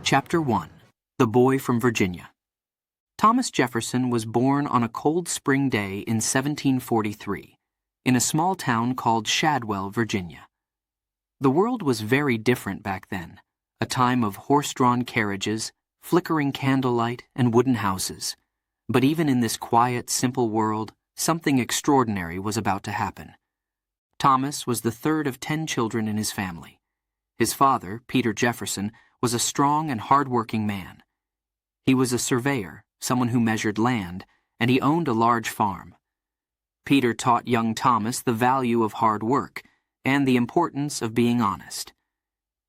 Chapter 1. The Boy from Virginia. Thomas Jefferson was born on a cold spring day in 1743, in a small town called Shadwell, Virginia. The world was very different back then, a time of horse-drawn carriages, flickering candlelight, and wooden houses. But even in this quiet, simple world, something extraordinary was about to happen. Thomas was the third of 10 children in his family. His father, Peter Jefferson, was a strong and hard-working man. He was a surveyor, someone who measured land, and he owned a large farm. Peter taught young Thomas the value of hard work and the importance of being honest.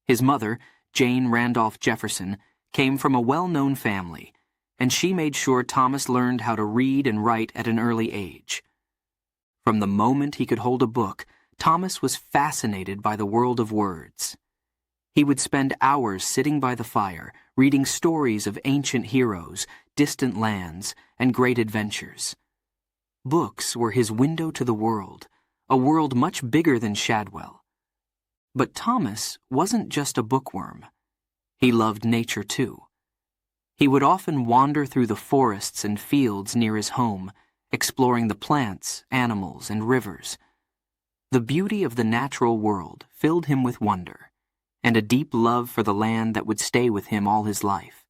His mother, Jane Randolph Jefferson, came from a well-known family, and she made sure Thomas learned how to read and write at an early age. From the moment he could hold a book, Thomas was fascinated by the world of words. He would spend hours sitting by the fire, reading stories of ancient heroes, distant lands, and great adventures. Books were his window to the world, a world much bigger than Shadwell. But Thomas wasn't just a bookworm. He loved nature too. He would often wander through the forests and fields near his home, exploring the plants, animals, and rivers. The beauty of the natural world filled him with wonder, and a deep love for the land that would stay with him all his life.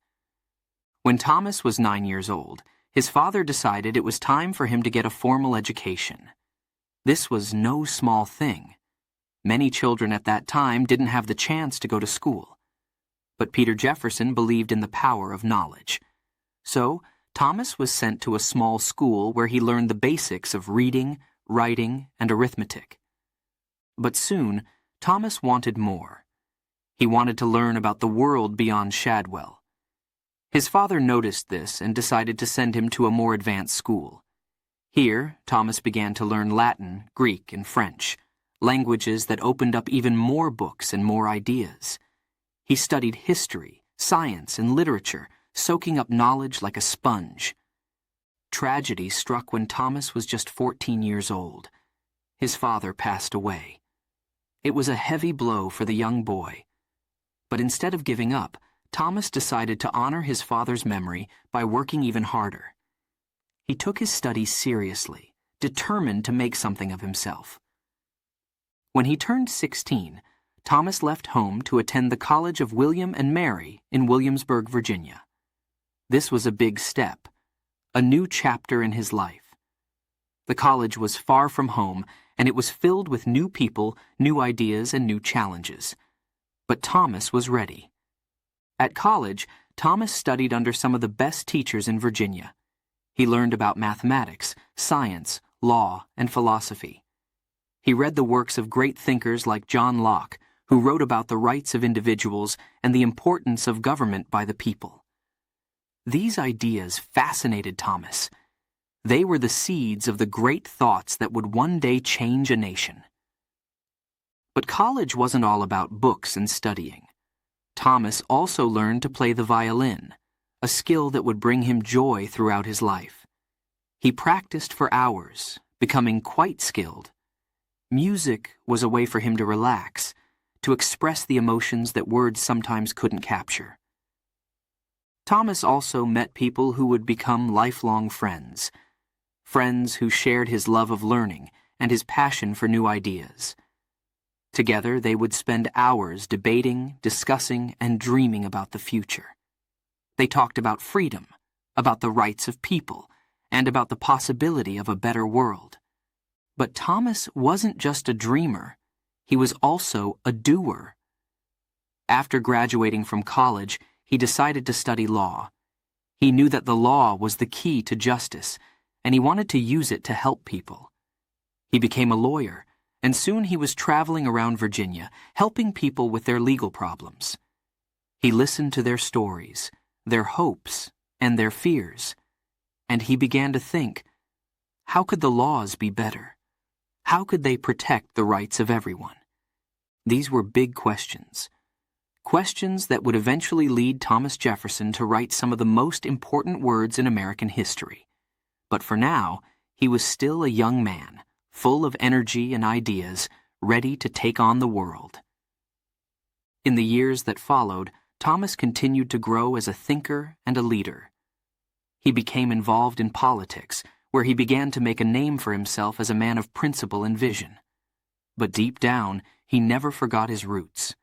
When Thomas was 9 years old, his father decided it was time for him to get a formal education. This was no small thing. Many children at that time didn't have the chance to go to school. But Peter Jefferson believed in the power of knowledge. So, Thomas was sent to a small school where he learned the basics of reading, writing, and arithmetic. But soon, Thomas wanted more. He wanted to learn about the world beyond Shadwell. His father noticed this and decided to send him to a more advanced school. Here, Thomas began to learn Latin, Greek, and French, languages that opened up even more books and more ideas. He studied history, science, and literature, soaking up knowledge like a sponge. Tragedy struck when Thomas was just 14 years old. His father passed away. It was a heavy blow for the young boy. But instead of giving up, Thomas decided to honor his father's memory by working even harder. He took his studies seriously, determined to make something of himself. When he turned 16, Thomas left home to attend the College of William and Mary in Williamsburg, Virginia. This was a big step, a new chapter in his life. The college was far from home, and it was filled with new people, new ideas, and new challenges. But Thomas was ready. At college, Thomas studied under some of the best teachers in Virginia. He learned about mathematics, science, law, and philosophy. He read the works of great thinkers like John Locke, who wrote about the rights of individuals and the importance of government by the people. These ideas fascinated Thomas. They were the seeds of the great thoughts that would one day change a nation. But college wasn't all about books and studying. Thomas also learned to play the violin, a skill that would bring him joy throughout his life. He practiced for hours, becoming quite skilled. Music was a way for him to relax, to express the emotions that words sometimes couldn't capture. Thomas also met people who would become lifelong friends who shared his love of learning and his passion for new ideas. Together, they would spend hours debating, discussing, and dreaming about the future. They talked about freedom, about the rights of people, and about the possibility of a better world. But Thomas wasn't just a dreamer. He was also a doer. After graduating from college, he decided to study law. He knew that the law was the key to justice, and he wanted to use it to help people. He became a lawyer, and soon he was traveling around Virginia, helping people with their legal problems. He listened to their stories, their hopes, and their fears, and he began to think, how could the laws be better? How could they protect the rights of everyone? These were big questions. Questions that would eventually lead Thomas Jefferson to write some of the most important words in American history. But for now, he was still a young man, full of energy and ideas, ready to take on the world. In the years that followed, Thomas continued to grow as a thinker and a leader. He became involved in politics, where he began to make a name for himself as a man of principle and vision. But deep down, he never forgot his roots.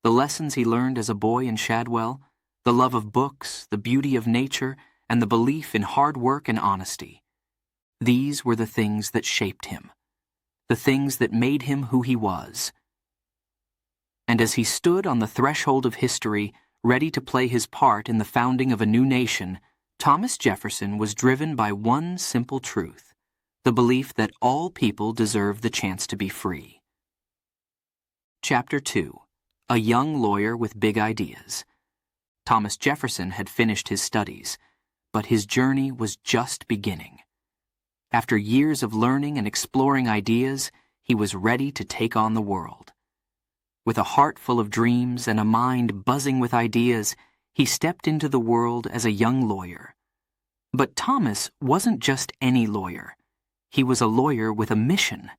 The lessons he learned as a boy in Shadwell, the love of books, the beauty of nature, and the belief in hard work and honesty. These were the things that shaped him, the things that made him who he was. And as he stood on the threshold of history, ready to play his part in the founding of a new nation, Thomas Jefferson was driven by one simple truth, the belief that all people deserve the chance to be free. Chapter 2. A Young Lawyer with Big Ideas. Thomas Jefferson had finished his studies, but his journey was just beginning. After years of learning and exploring ideas, he was ready to take on the world. With a heart full of dreams and a mind buzzing with ideas, he stepped into the world as a young lawyer. But Thomas wasn't just any lawyer. He was a lawyer with a mission.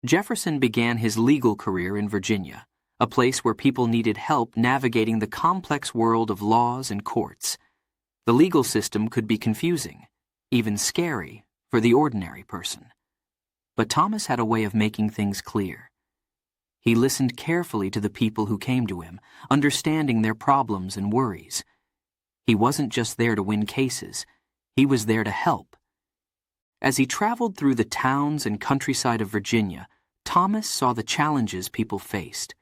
Jefferson began his legal career in Virginia, a place where people needed help navigating the complex world of laws and courts. The legal system could be confusing, even scary, for the ordinary person. But Thomas had a way of making things clear. He listened carefully to the people who came to him, understanding their problems and worries. He wasn't just there to win cases. He was there to help. As he traveled through the towns and countryside of Virginia, Thomas saw the challenges people faced.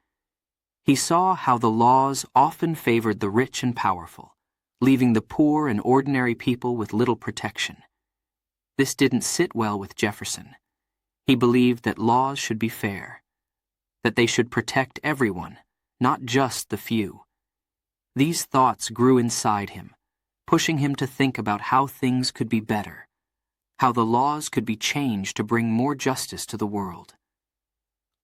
He saw how the laws often favored the rich and powerful, leaving the poor and ordinary people with little protection. This didn't sit well with Jefferson. He believed that laws should be fair, that they should protect everyone, not just the few. These thoughts grew inside him, pushing him to think about how things could be better, how the laws could be changed to bring more justice to the world.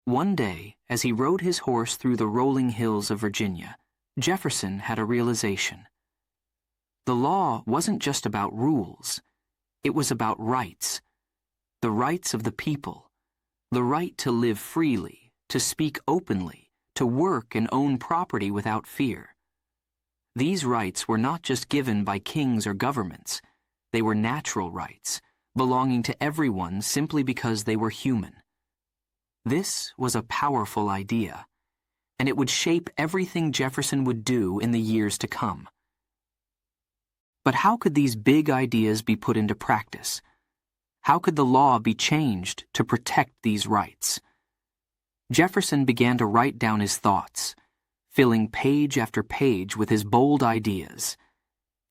One day, as he rode his horse through the rolling hills of Virginia, Jefferson had a realization. The law wasn't just about rules. It was about rights. The rights of the people. The right to live freely, to speak openly, to work and own property without fear. These rights were not just given by kings or governments. They were natural rights, belonging to everyone simply because they were human. This was a powerful idea, and it would shape everything Jefferson would do in the years to come. But how could these big ideas be put into practice? How could the law be changed to protect these rights? Jefferson began to write down his thoughts, filling page after page with his bold ideas.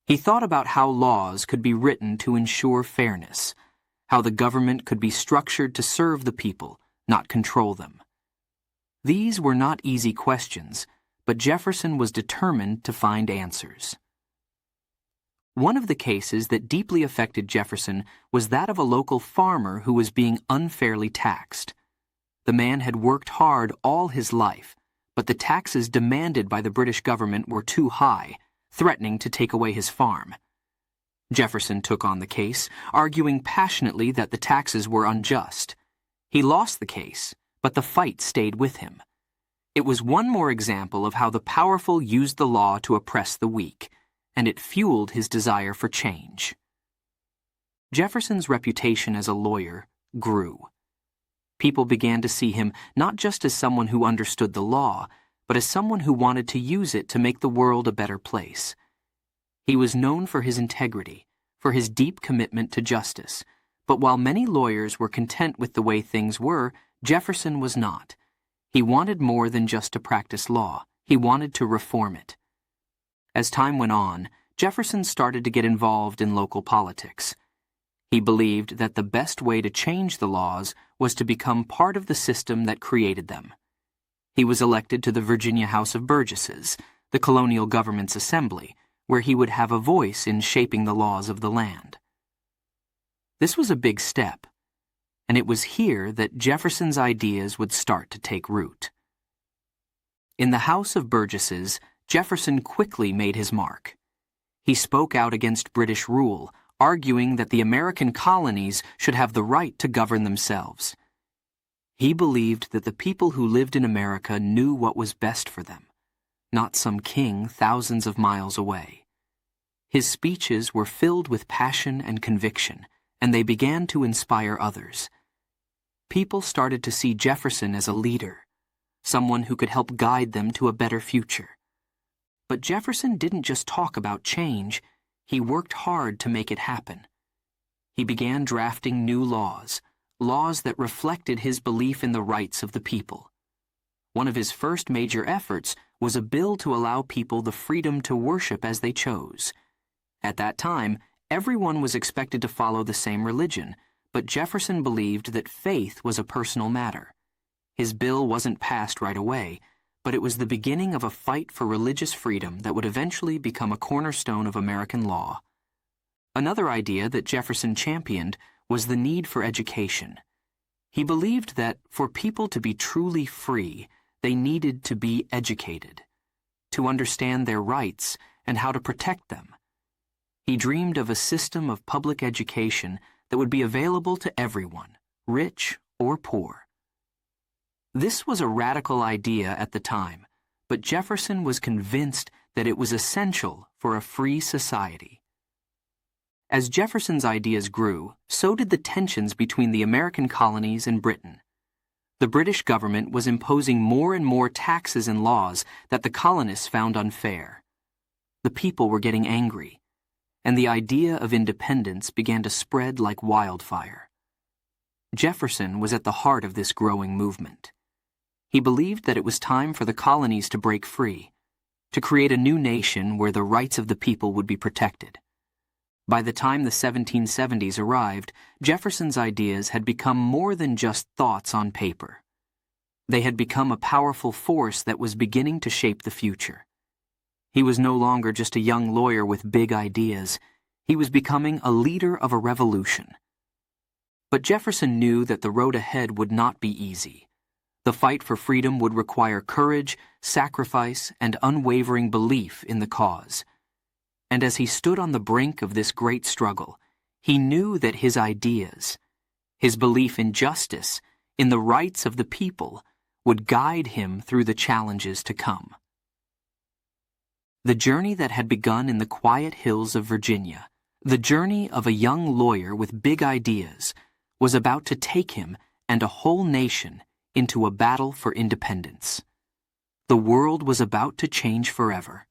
He thought about how laws could be written to ensure fairness, how the government could be structured to serve the people, not control them. These were not easy questions, but Jefferson was determined to find answers. One of the cases that deeply affected Jefferson was that of a local farmer who was being unfairly taxed. The man had worked hard all his life, but the taxes demanded by the British government were too high, threatening to take away his farm. Jefferson took on the case, arguing passionately that the taxes were unjust. He lost the case, but the fight stayed with him. It was one more example of how the powerful used the law to oppress the weak, and it fueled his desire for change. Jefferson's reputation as a lawyer grew. People began to see him not just as someone who understood the law, but as someone who wanted to use it to make the world a better place. He was known for his integrity, for his deep commitment to justice, but while many lawyers were content with the way things were, Jefferson was not. He wanted more than just to practice law. He wanted to reform it. As time went on, Jefferson started to get involved in local politics. He believed that the best way to change the laws was to become part of the system that created them. He was elected to the Virginia House of Burgesses, the colonial government's assembly, where he would have a voice in shaping the laws of the land. This was a big step, and it was here that Jefferson's ideas would start to take root. In the House of Burgesses, Jefferson quickly made his mark. He spoke out against British rule, arguing that the American colonies should have the right to govern themselves. He believed that the people who lived in America knew what was best for them. not some king thousands of miles away. His speeches were filled with passion and conviction, and they began to inspire others. People started to see Jefferson as a leader, someone who could help guide them to a better future. But Jefferson didn't just talk about change, he worked hard to make it happen. He began drafting new laws that reflected his belief in the rights of the people. One of his first major efforts was a bill to allow people the freedom to worship as they chose. At that time, everyone was expected to follow the same religion, but Jefferson believed that faith was a personal matter. His bill wasn't passed right away, but it was the beginning of a fight for religious freedom that would eventually become a cornerstone of American law. Another idea that Jefferson championed was the need for education. He believed that for people to be truly free, they needed to be educated, to understand their rights and how to protect them. He dreamed of a system of public education that would be available to everyone, rich or poor. This was a radical idea at the time, but Jefferson was convinced that it was essential for a free society. As Jefferson's ideas grew, so did the tensions between the American colonies and Britain. The British government was imposing more and more taxes and laws that the colonists found unfair. The people were getting angry, and the idea of independence began to spread like wildfire. Jefferson was at the heart of this growing movement. He believed that it was time for the colonies to break free, to create a new nation where the rights of the people would be protected. By the time the 1770s arrived, Jefferson's ideas had become more than just thoughts on paper. They had become a powerful force that was beginning to shape the future. He was no longer just a young lawyer with big ideas. He was becoming a leader of a revolution. But Jefferson knew that the road ahead would not be easy. The fight for freedom would require courage, sacrifice, and unwavering belief in the cause. And as he stood on the brink of this great struggle, he knew that his ideas, his belief in justice, in the rights of the people, would guide him through the challenges to come. The journey that had begun in the quiet hills of Virginia, the journey of a young lawyer with big ideas, was about to take him and a whole nation into a battle for independence. The world was about to change forever,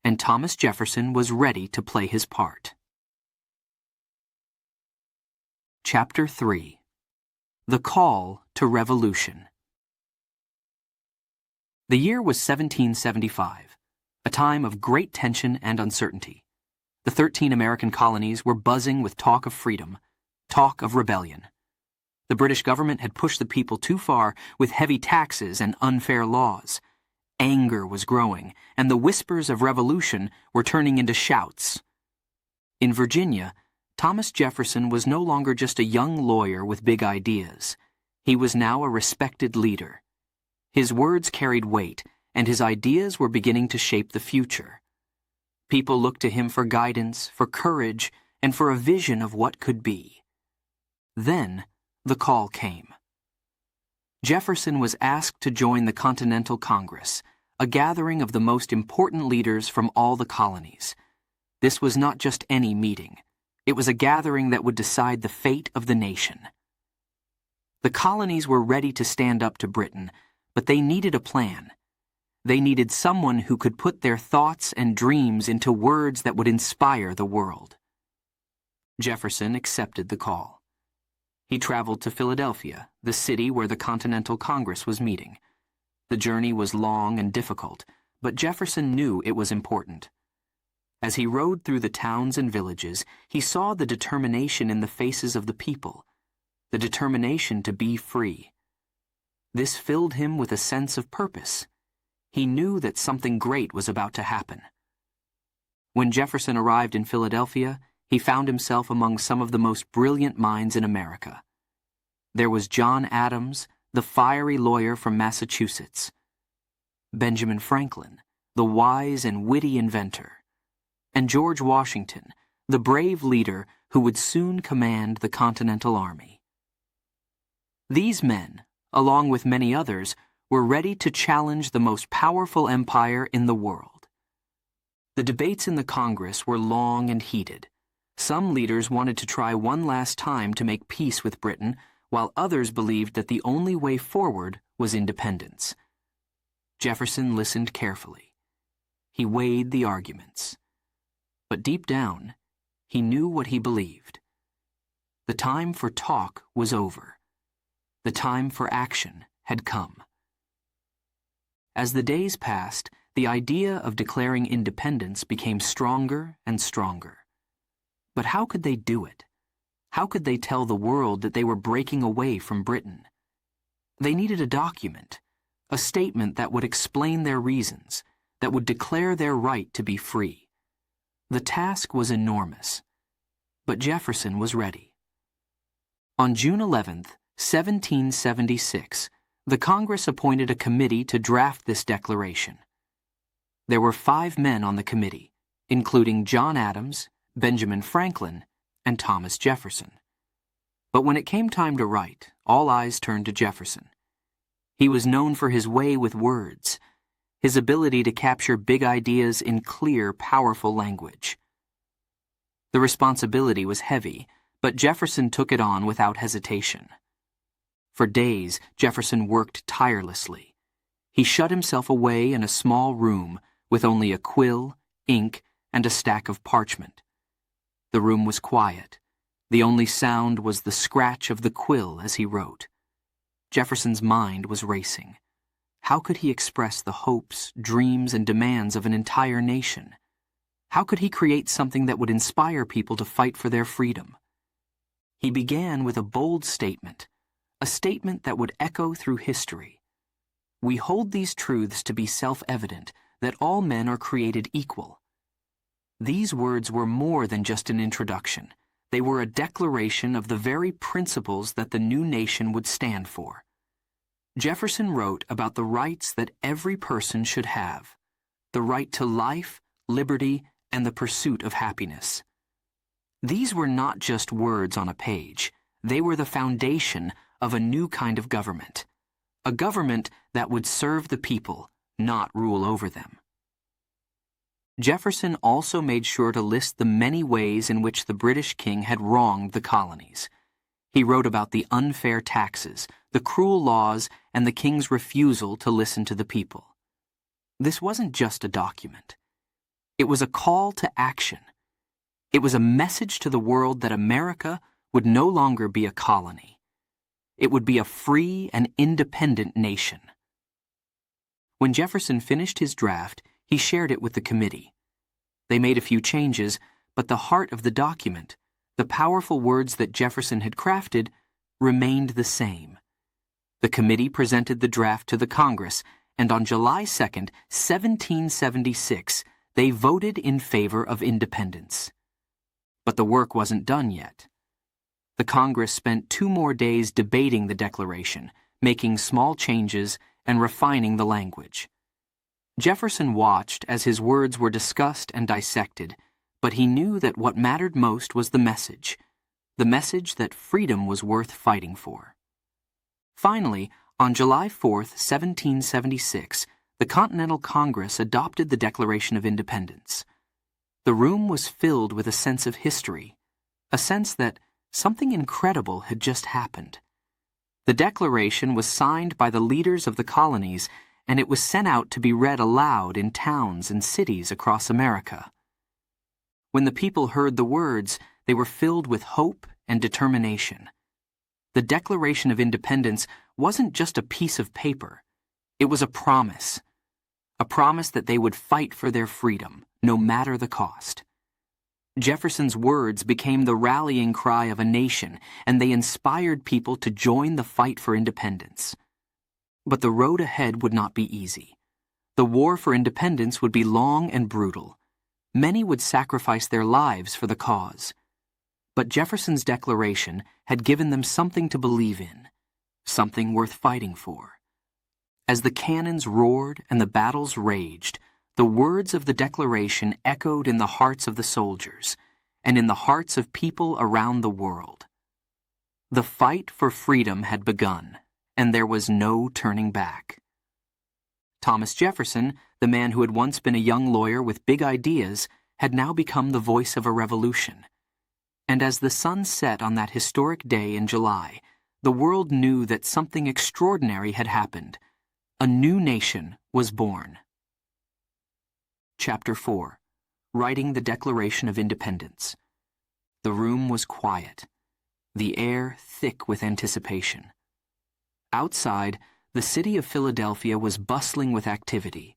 and Thomas Jefferson was ready to play his part. Chapter 3. The Call to Revolution. The year was 1775, a time of great tension and uncertainty. The 13 American colonies were buzzing with talk of freedom, talk of rebellion. The British government had pushed the people too far with heavy taxes and unfair laws. Anger was growing, and the whispers of revolution were turning into shouts. In Virginia, Thomas Jefferson was no longer just a young lawyer with big ideas. He was now a respected leader. His words carried weight, and his ideas were beginning to shape the future. People looked to him for guidance, for courage, and for a vision of what could be. Then, the call came. Jefferson was asked to join the Continental Congress, a gathering of the most important leaders from all the colonies. This was not just any meeting. It was a gathering that would decide the fate of the nation. The colonies were ready to stand up to Britain, but they needed a plan. They needed someone who could put their thoughts and dreams into words that would inspire the world. Jefferson accepted the call. He traveled to Philadelphia, the city where the Continental Congress was meeting. The journey was long and difficult, but Jefferson knew it was important. As he rode through the towns and villages, he saw the determination in the faces of the people, the determination to be free. This filled him with a sense of purpose. He knew that something great was about to happen. When Jefferson arrived in Philadelphia, he found himself among some of the most brilliant minds in America. There was John Adams, the fiery lawyer from Massachusetts; Benjamin Franklin, the wise and witty inventor; and George Washington, the brave leader who would soon command the Continental Army. These men, along with many others, were ready to challenge the most powerful empire in the world. The debates in the Congress were long and heated. Some leaders wanted to try one last time to make peace with Britain, while others believed that the only way forward was independence. Jefferson listened carefully. He weighed the arguments. But deep down, he knew what he believed. The time for talk was over. The time for action had come. As the days passed, the idea of declaring independence became stronger and stronger. But how could they do it? How could they tell the world that they were breaking away from Britain? They needed a document, a statement that would explain their reasons, that would declare their right to be free. The task was enormous, but Jefferson was ready. On June 11, 1776, the Congress appointed a committee to draft this declaration. There were 5 men on the committee, including John Adams, Benjamin Franklin, and Thomas Jefferson. But when it came time to write, all eyes turned to Jefferson. He was known for his way with words, his ability to capture big ideas in clear, powerful language. The responsibility was heavy, but Jefferson took it on without hesitation. For days, Jefferson worked tirelessly. He shut himself away in a small room with only a quill, ink, and a stack of parchment. The room was quiet. The only sound was the scratch of the quill as he wrote. Jefferson's mind was racing. How could he express the hopes, dreams, and demands of an entire nation? How could he create something that would inspire people to fight for their freedom? He began with a bold statement, a statement that would echo through history. We hold these truths to be self-evident, that all men are created equal. These words were more than just an introduction. They were a declaration of the very principles that the new nation would stand for. Jefferson wrote about the rights that every person should have, the right to life, liberty, and the pursuit of happiness. These were not just words on a page. They were the foundation of a new kind of government, a government that would serve the people, not rule over them. Jefferson also made sure to list the many ways in which the British king had wronged the colonies. He wrote about the unfair taxes, the cruel laws, and the king's refusal to listen to the people. This wasn't just a document. It was a call to action. It was a message to the world that America would no longer be a colony. It would be a free and independent nation. When Jefferson finished his draft, he shared it with the committee. They made a few changes, but the heart of the document, the powerful words that Jefferson had crafted, remained the same. The committee presented the draft to the Congress, and on July 2, 1776, they voted in favor of independence. But the work wasn't done yet. The Congress spent 2 more days debating the Declaration, making small changes and refining the language. Jefferson watched as his words were discussed and dissected, but he knew that what mattered most was the message that freedom was worth fighting for. Finally, on July 4, 1776, the Continental Congress adopted the Declaration of Independence. The room was filled with a sense of history, a sense that something incredible had just happened. The Declaration was signed by the leaders of the colonies, and it was sent out to be read aloud in towns and cities across America. When the people heard the words, they were filled with hope and determination. The Declaration of Independence wasn't just a piece of paper. It was a promise that they would fight for their freedom, no matter the cost. Jefferson's words became the rallying cry of a nation, and they inspired people to join the fight for independence. But the road ahead would not be easy. The war for independence would be long and brutal. Many would sacrifice their lives for the cause. But Jefferson's declaration had given them something to believe in, something worth fighting for. As the cannons roared and the battles raged, the words of the Declaration echoed in the hearts of the soldiers and in the hearts of people around the world. The fight for freedom had begun, and there was no turning back. Thomas Jefferson, the man who had once been a young lawyer with big ideas, had now become the voice of a revolution. And as the sun set on that historic day in July, the world knew that something extraordinary had happened. A new nation was born. Chapter 4. Writing the Declaration of Independence. The room was quiet, the air thick with anticipation. Outside, the city of Philadelphia was bustling with activity,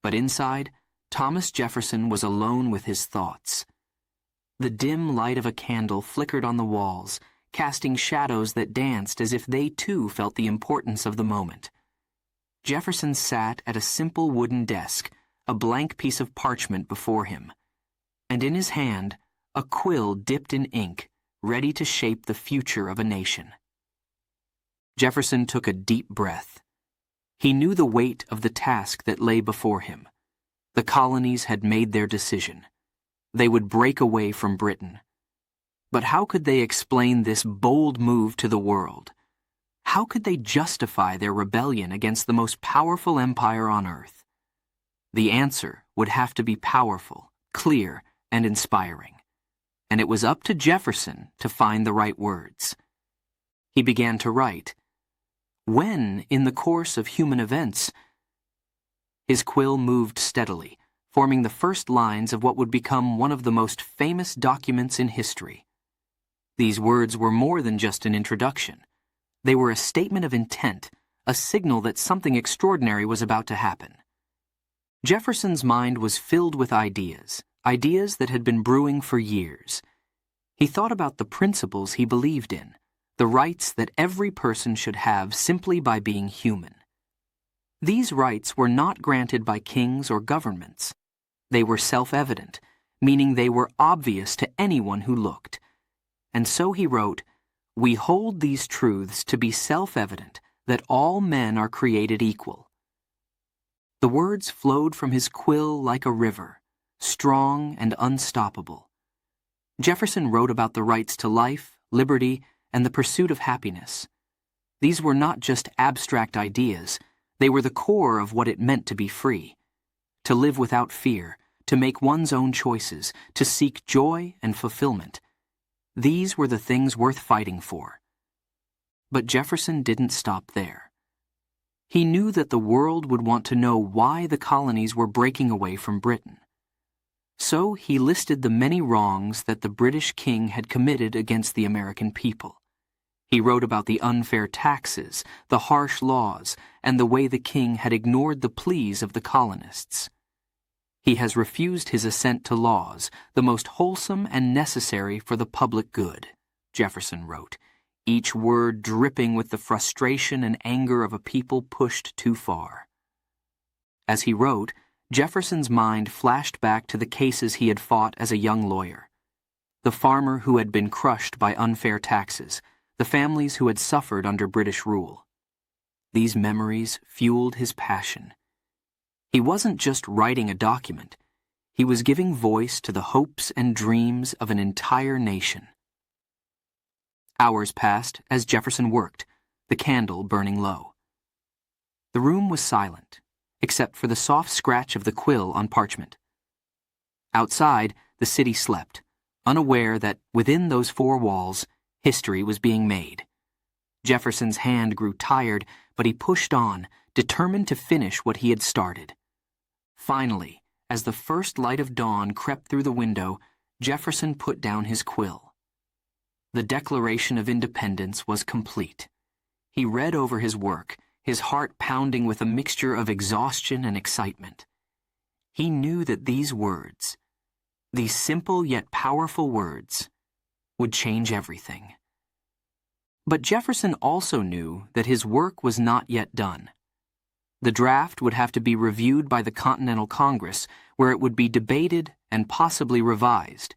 but inside, Thomas Jefferson was alone with his thoughts. The dim light of a candle flickered on the walls, casting shadows that danced as if they too felt the importance of the moment. Jefferson sat at a simple wooden desk, a blank piece of parchment before him, and in his hand, a quill dipped in ink, ready to shape the future of a nation. Jefferson took a deep breath. He knew the weight of the task that lay before him. The colonies had made their decision. They would break away from Britain. But how could they explain this bold move to the world? How could they justify their rebellion against the most powerful empire on earth? The answer would have to be powerful, clear, and inspiring. And it was up to Jefferson to find the right words. He began to write. When, in the course of human events, his quill moved steadily, forming the first lines of what would become one of the most famous documents in history. These words were more than just an introduction. They were a statement of intent, a signal that something extraordinary was about to happen. Jefferson's mind was filled with ideas that had been brewing for years. He thought about the principles he believed in, the rights that every person should have simply by being human. These rights were not granted by kings or governments. They were self-evident, meaning they were obvious to anyone who looked. And so he wrote, "We hold these truths to be self-evident, that all men are created equal." The words flowed from his quill like a river, strong and unstoppable. Jefferson wrote about the rights to life, liberty, and the pursuit of happiness. These were not just abstract ideas, they were the core of what it meant to be free. To live without fear, to make one's own choices, to seek joy and fulfillment. These were the things worth fighting for. But Jefferson didn't stop there. He knew that the world would want to know why the colonies were breaking away from Britain. So he listed the many wrongs that the British king had committed against the American people. He wrote about the unfair taxes, the harsh laws, and the way the king had ignored the pleas of the colonists. He has refused his assent to laws, the most wholesome and necessary for the public good, Jefferson wrote, each word dripping with the frustration and anger of a people pushed too far. As he wrote, Jefferson's mind flashed back to the cases he had fought as a young lawyer. The farmer who had been crushed by unfair taxes, the families who had suffered under British rule. These memories fueled his passion. He wasn't just writing a document, he was giving voice to the hopes and dreams of an entire nation. Hours passed as Jefferson worked, the candle burning low. The room was silent, except for the soft scratch of the quill on parchment. Outside, the city slept, unaware that within those four walls, history was being made. Jefferson's hand grew tired, but he pushed on, determined to finish what he had started. Finally, as the first light of dawn crept through the window, Jefferson put down his quill. The Declaration of Independence was complete. He read over his work, his heart pounding with a mixture of exhaustion and excitement. He knew that these words, these simple yet powerful words, would change everything. But Jefferson also knew that his work was not yet done. The draft would have to be reviewed by the Continental Congress, where it would be debated and possibly revised.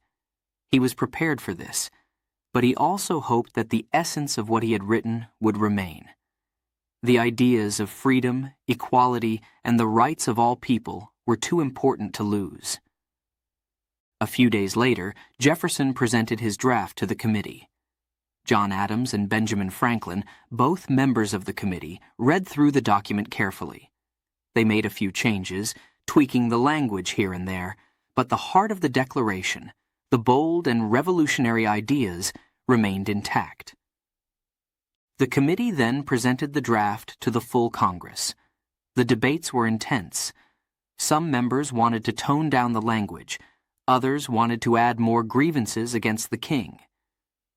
He was prepared for this, but he also hoped that the essence of what he had written would remain. The ideas of freedom, equality, and the rights of all people were too important to lose. A few days later, Jefferson presented his draft to the committee. John Adams and Benjamin Franklin, both members of the committee, read through the document carefully. They made a few changes, tweaking the language here and there, but the heart of the Declaration, the bold and revolutionary ideas, remained intact. The committee then presented the draft to the full Congress. The debates were intense. Some members wanted to tone down the language, others wanted to add more grievances against the king.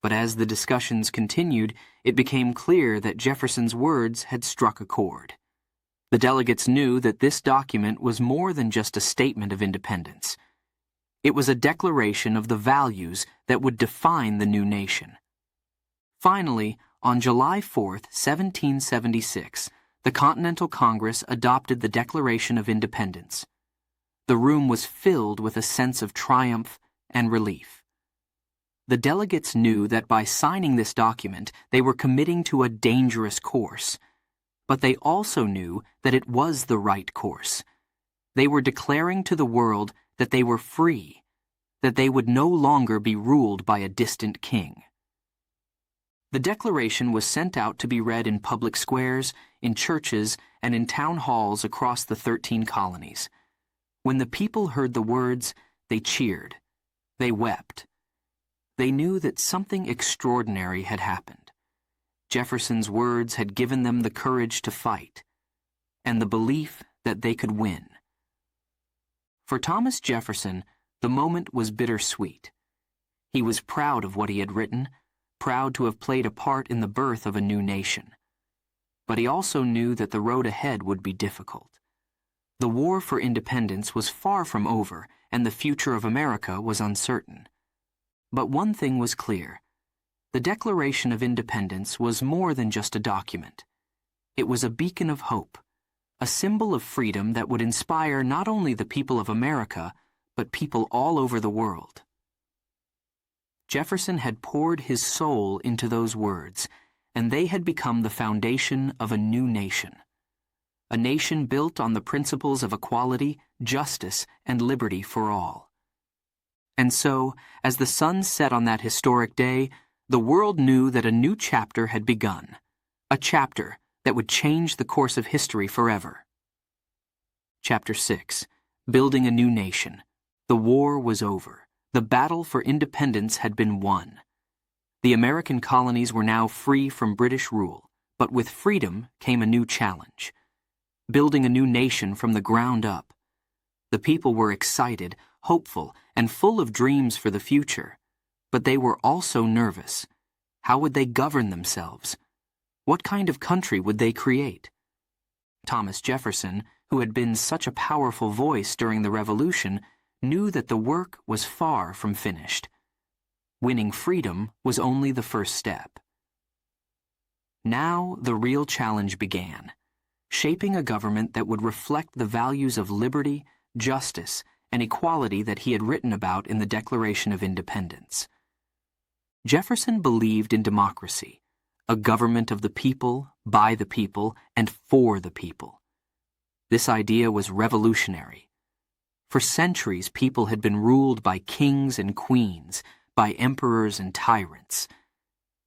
But as the discussions continued, it became clear that Jefferson's words had struck a chord. The delegates knew that this document was more than just a statement of independence. It was a declaration of the values that would define the new nation. Finally, on July 4, 1776, the Continental Congress adopted the Declaration of Independence. The room was filled with a sense of triumph and relief. The delegates knew that by signing this document, they were committing to a dangerous course. But they also knew that it was the right course. They were declaring to the world that they were free, that they would no longer be ruled by a distant king. The Declaration was sent out to be read in public squares, in churches, and in town halls across the 13 colonies. When the people heard the words, they cheered. They wept. They knew that something extraordinary had happened. Jefferson's words had given them the courage to fight, and the belief that they could win. For Thomas Jefferson, the moment was bittersweet. He was proud of what he had written, proud to have played a part in the birth of a new nation. But he also knew that the road ahead would be difficult. The war for independence was far from over, and the future of America was uncertain. But one thing was clear. The Declaration of Independence was more than just a document. It was a beacon of hope, a symbol of freedom that would inspire not only the people of America, but people all over the world. Jefferson had poured his soul into those words, and they had become the foundation of a new nation. A nation built on the principles of equality, justice, and liberty for all. And so, as the sun set on that historic day, the world knew that a new chapter had begun, a chapter that would change the course of history forever. Chapter 6. Building a New Nation. The war was over. The battle for independence had been won. The American colonies were now free from British rule, but with freedom came a new challenge. Building a new nation from the ground up. The people were excited, hopeful, and full of dreams for the future. But they were also nervous. How would they govern themselves? What kind of country would they create? Thomas Jefferson, who had been such a powerful voice during the Revolution, knew that the work was far from finished. Winning freedom was only the first step. Now the real challenge began, shaping a government that would reflect the values of liberty, justice, and equality that he had written about in the Declaration of Independence. Jefferson believed in democracy, a government of the people, by the people, and for the people. This idea was revolutionary. For centuries, people had been ruled by kings and queens, by emperors and tyrants.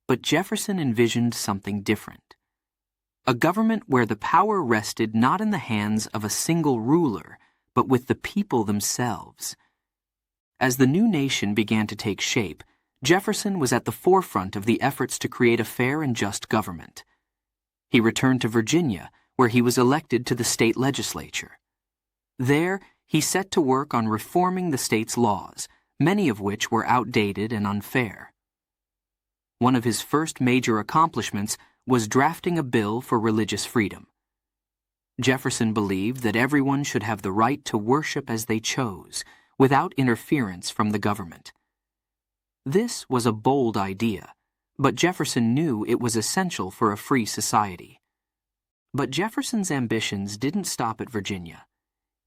But Jefferson envisioned something different. A government where the power rested not in the hands of a single ruler, but with the people themselves. As the new nation began to take shape, Jefferson was at the forefront of the efforts to create a fair and just government. He returned to Virginia, where he was elected to the state legislature. There, he set to work on reforming the state's laws, many of which were outdated and unfair. One of his first major accomplishments was drafting a bill for religious freedom. Jefferson believed that everyone should have the right to worship as they chose, without interference from the government. This was a bold idea, but Jefferson knew it was essential for a free society. But Jefferson's ambitions didn't stop at Virginia.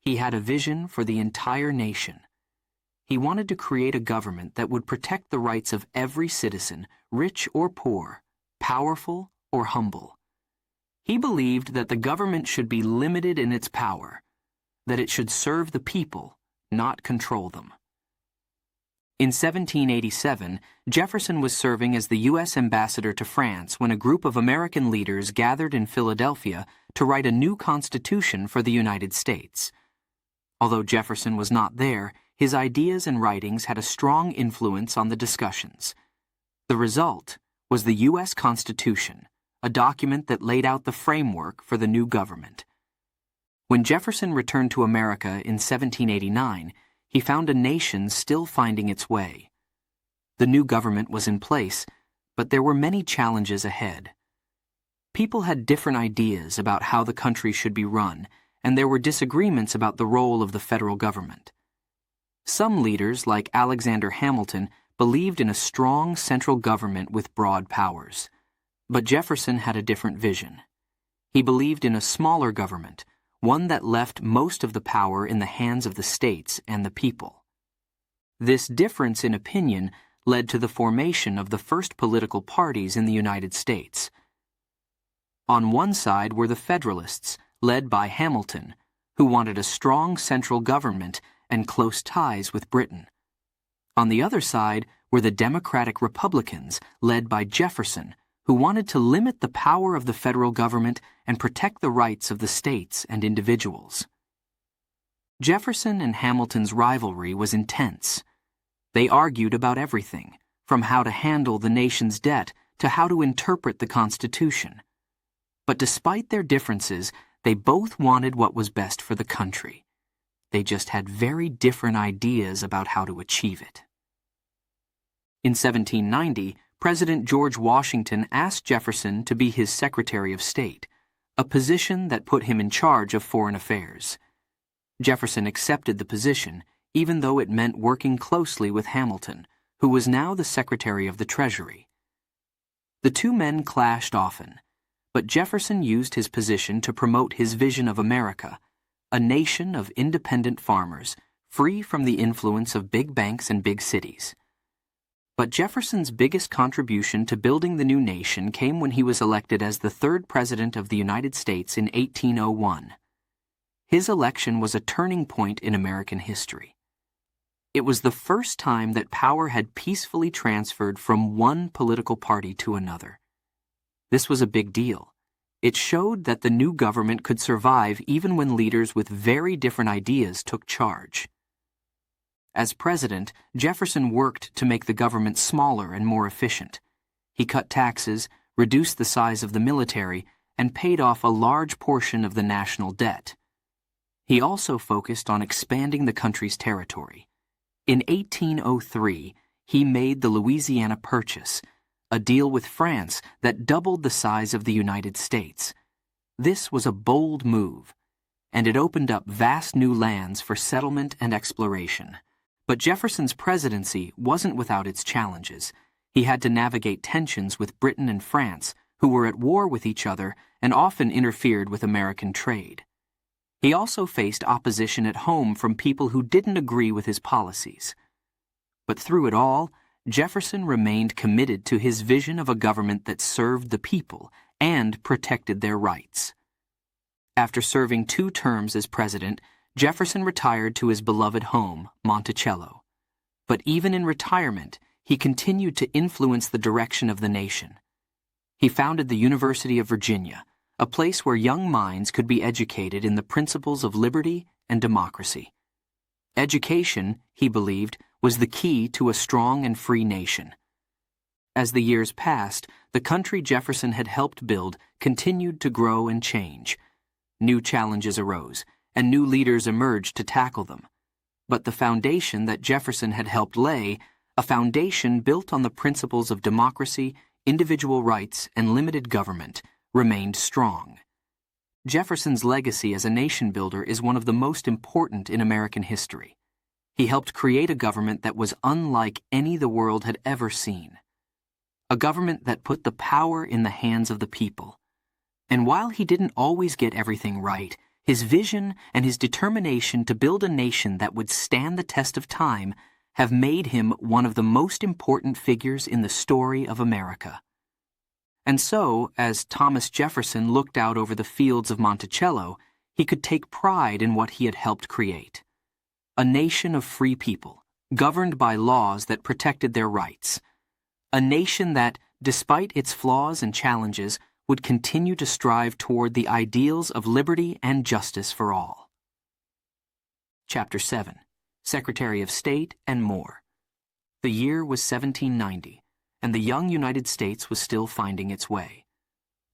He had a vision for the entire nation. He wanted to create a government that would protect the rights of every citizen, rich or poor, powerful or humble. He believed that the government should be limited in its power, that it should serve the people, not control them. In 1787, Jefferson was serving as the U.S. ambassador to France when a group of American leaders gathered in Philadelphia to write a new constitution for the United States. Although Jefferson was not there, his ideas and writings had a strong influence on the discussions. The result was the U.S. Constitution, a document that laid out the framework for the new government. When Jefferson returned to America in 1789, he found a nation still finding its way. The new government was in place, but there were many challenges ahead. People had different ideas about how the country should be run, and there were disagreements about the role of the federal government. Some leaders, like Alexander Hamilton, believed in a strong central government with broad powers. But Jefferson had a different vision. He believed in a smaller government, one that left most of the power in the hands of the states and the people. This difference in opinion led to the formation of the first political parties in the United States. On one side were the Federalists, led by Hamilton, who wanted a strong central government and close ties with Britain. On the other side were the Democratic Republicans, led by Jefferson, who wanted to limit the power of the federal government and protect the rights of the states and individuals. Jefferson and Hamilton's rivalry was intense. They argued about everything, from how to handle the nation's debt to how to interpret the Constitution. But despite their differences, they both wanted what was best for the country. They just had very different ideas about how to achieve it. In 1790, President George Washington asked Jefferson to be his Secretary of State, a position that put him in charge of foreign affairs. Jefferson accepted the position, even though it meant working closely with Hamilton, who was now the Secretary of the Treasury. The two men clashed often, but Jefferson used his position to promote his vision of America, a nation of independent farmers, free from the influence of big banks and big cities. But Jefferson's biggest contribution to building the new nation came when he was elected as the third President of the United States in 1801. His election was a turning point in American history. It was the first time that power had peacefully transferred from one political party to another. This was a big deal. It showed that the new government could survive even when leaders with very different ideas took charge. As president, Jefferson worked to make the government smaller and more efficient. He cut taxes, reduced the size of the military, and paid off a large portion of the national debt. He also focused on expanding the country's territory. In 1803, he made the Louisiana Purchase, a deal with France that doubled the size of the United States. This was a bold move, and it opened up vast new lands for settlement and exploration. But Jefferson's presidency wasn't without its challenges. He had to navigate tensions with Britain and France, who were at war with each other and often interfered with American trade. He also faced opposition at home from people who didn't agree with his policies. But through it all, Jefferson remained committed to his vision of a government that served the people and protected their rights. After serving 2 terms as president, Jefferson retired to his beloved home, Monticello. But even in retirement, he continued to influence the direction of the nation. He founded the University of Virginia, a place where young minds could be educated in the principles of liberty and democracy. Education, he believed, was the key to a strong and free nation. As the years passed, the country Jefferson had helped build continued to grow and change. New challenges arose, and new leaders emerged to tackle them. But the foundation that Jefferson had helped lay, a foundation built on the principles of democracy, individual rights, and limited government, remained strong. Jefferson's legacy as a nation builder is one of the most important in American history. He helped create a government that was unlike any the world had ever seen. A government that put the power in the hands of the people. And while he didn't always get everything right, his vision and his determination to build a nation that would stand the test of time have made him one of the most important figures in the story of America. And so, as Thomas Jefferson looked out over the fields of Monticello, he could take pride in what he had helped create. A nation of free people, governed by laws that protected their rights. A nation that, despite its flaws and challenges, would continue to strive toward the ideals of liberty and justice for all. Chapter 7. Secretary of State and More. The year was 1790, and the young United States was still finding its way.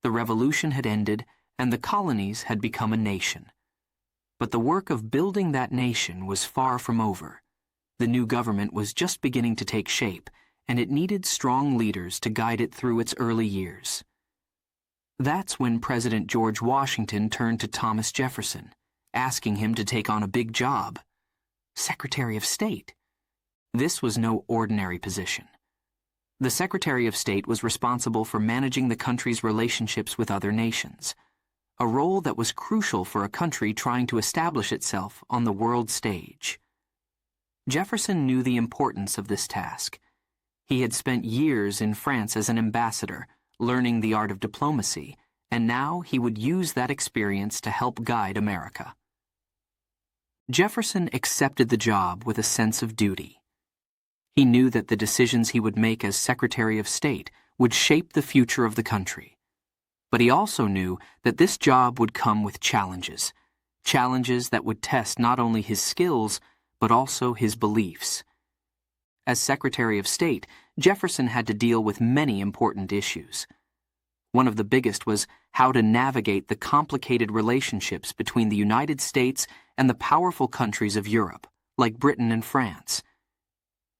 The Revolution had ended, and the colonies had become a nation. But the work of building that nation was far from over. The new government was just beginning to take shape, and it needed strong leaders to guide it through its early years. That's when President George Washington turned to Thomas Jefferson, asking him to take on a big job: Secretary of State. This was no ordinary position. The Secretary of State was responsible for managing the country's relationships with other nations, a role that was crucial for a country trying to establish itself on the world stage. Jefferson knew the importance of this task. He had spent years in France as an ambassador, learning the art of diplomacy, and now he would use that experience to help guide America. Jefferson accepted the job with a sense of duty. He knew that the decisions he would make as Secretary of State would shape the future of the country. But he also knew that this job would come with challenges that would test not only his skills, but also his beliefs. As Secretary of State, Jefferson had to deal with many important issues. One of the biggest was how to navigate the complicated relationships between the United States and the powerful countries of Europe, like Britain and France.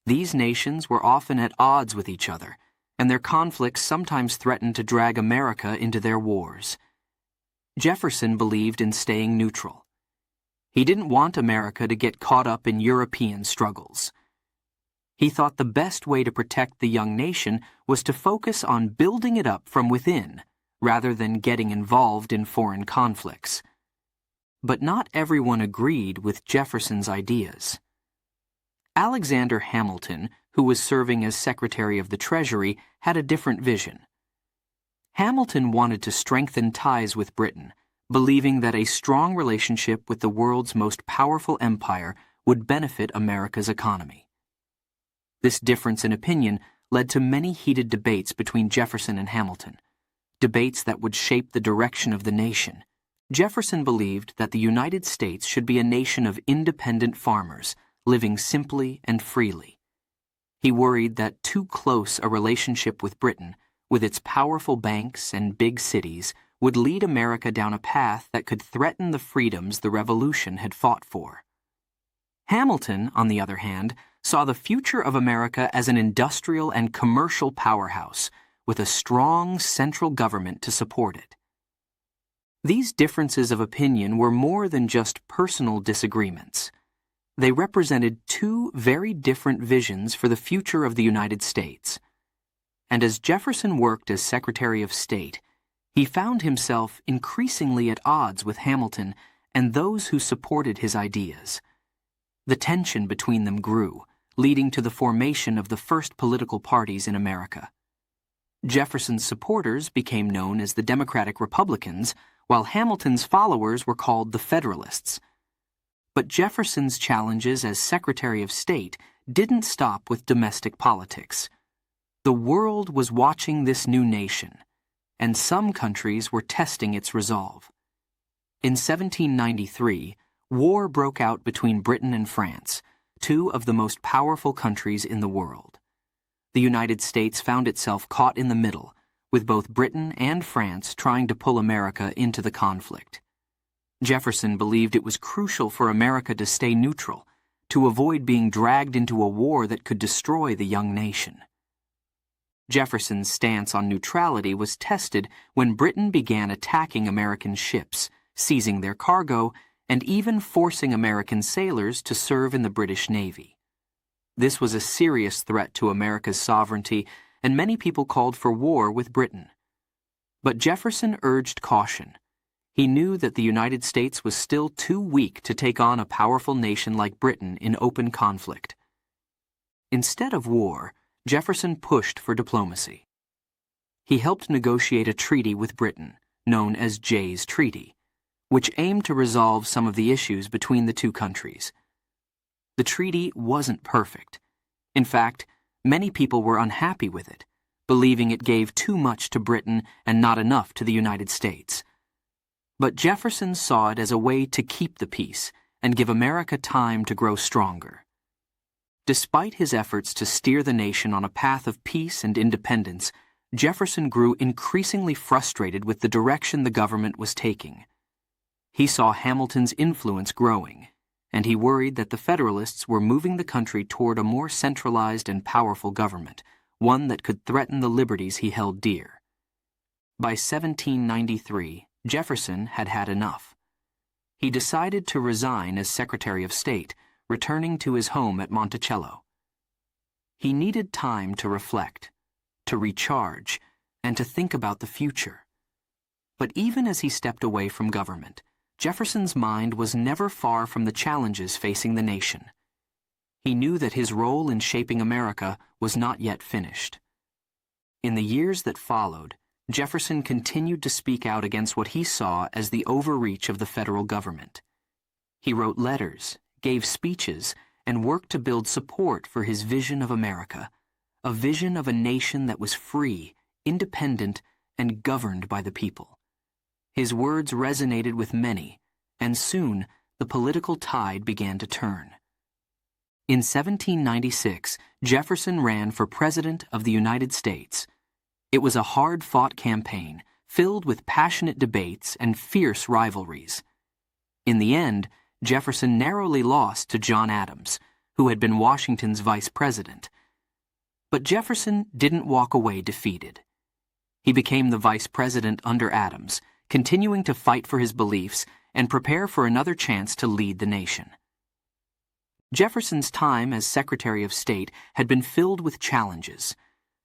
These nations were often at odds with each other, and their conflicts sometimes threatened to drag America into their wars. Jefferson believed in staying neutral. He didn't want America to get caught up in European struggles. He thought the best way to protect the young nation was to focus on building it up from within, rather than getting involved in foreign conflicts. But not everyone agreed with Jefferson's ideas. Alexander Hamilton, who was serving as Secretary of the Treasury, had a different vision. Hamilton wanted to strengthen ties with Britain, believing that a strong relationship with the world's most powerful empire would benefit America's economy. This difference in opinion led to many heated debates between Jefferson and Hamilton, debates that would shape the direction of the nation. Jefferson believed that the United States should be a nation of independent farmers, living simply and freely. He worried that too close a relationship with Britain, with its powerful banks and big cities, would lead America down a path that could threaten the freedoms the Revolution had fought for. Hamilton, on the other hand, saw the future of America as an industrial and commercial powerhouse, with a strong central government to support it. These differences of opinion were more than just personal disagreements. They represented two very different visions for the future of the United States. And as Jefferson worked as Secretary of State, he found himself increasingly at odds with Hamilton and those who supported his ideas. The tension between them grew, leading to the formation of the first political parties in America. Jefferson's supporters became known as the Democratic Republicans, while Hamilton's followers were called the Federalists. But Jefferson's challenges as Secretary of State didn't stop with domestic politics. The world was watching this new nation, and some countries were testing its resolve. In 1793, war broke out between Britain and France, two of the most powerful countries in the world. The United States found itself caught in the middle, with both Britain and France trying to pull America into the conflict. Jefferson believed it was crucial for America to stay neutral, to avoid being dragged into a war that could destroy the young nation. Jefferson's stance on neutrality was tested when Britain began attacking American ships, seizing their cargo, and even forcing American sailors to serve in the British Navy. This was a serious threat to America's sovereignty, and many people called for war with Britain. But Jefferson urged caution. He knew that the United States was still too weak to take on a powerful nation like Britain in open conflict. Instead of war, Jefferson pushed for diplomacy. He helped negotiate a treaty with Britain, known as Jay's Treaty, which aimed to resolve some of the issues between the two countries. The treaty wasn't perfect. In fact, many people were unhappy with it, believing it gave too much to Britain and not enough to the United States. But Jefferson saw it as a way to keep the peace and give America time to grow stronger. Despite his efforts to steer the nation on a path of peace and independence, Jefferson grew increasingly frustrated with the direction the government was taking. He saw Hamilton's influence growing, and he worried that the Federalists were moving the country toward a more centralized and powerful government, one that could threaten the liberties he held dear. By 1793, Jefferson had had enough. He decided to resign as Secretary of State, returning to his home at Monticello. He needed time to reflect, to recharge, and to think about the future. But even as he stepped away from government, Jefferson's mind was never far from the challenges facing the nation. He knew that his role in shaping America was not yet finished. In the years that followed, Jefferson continued to speak out against what he saw as the overreach of the federal government. He wrote letters, gave speeches, and worked to build support for his vision of America, a vision of a nation that was free, independent, and governed by the people. His words resonated with many, and soon the political tide began to turn. In 1796, Jefferson ran for President of the United States. It was a hard-fought campaign, filled with passionate debates and fierce rivalries. In the end, Jefferson narrowly lost to John Adams, who had been Washington's vice president. But Jefferson didn't walk away defeated. He became the vice president under Adams, continuing to fight for his beliefs and prepare for another chance to lead the nation. Jefferson's time as Secretary of State had been filled with challenges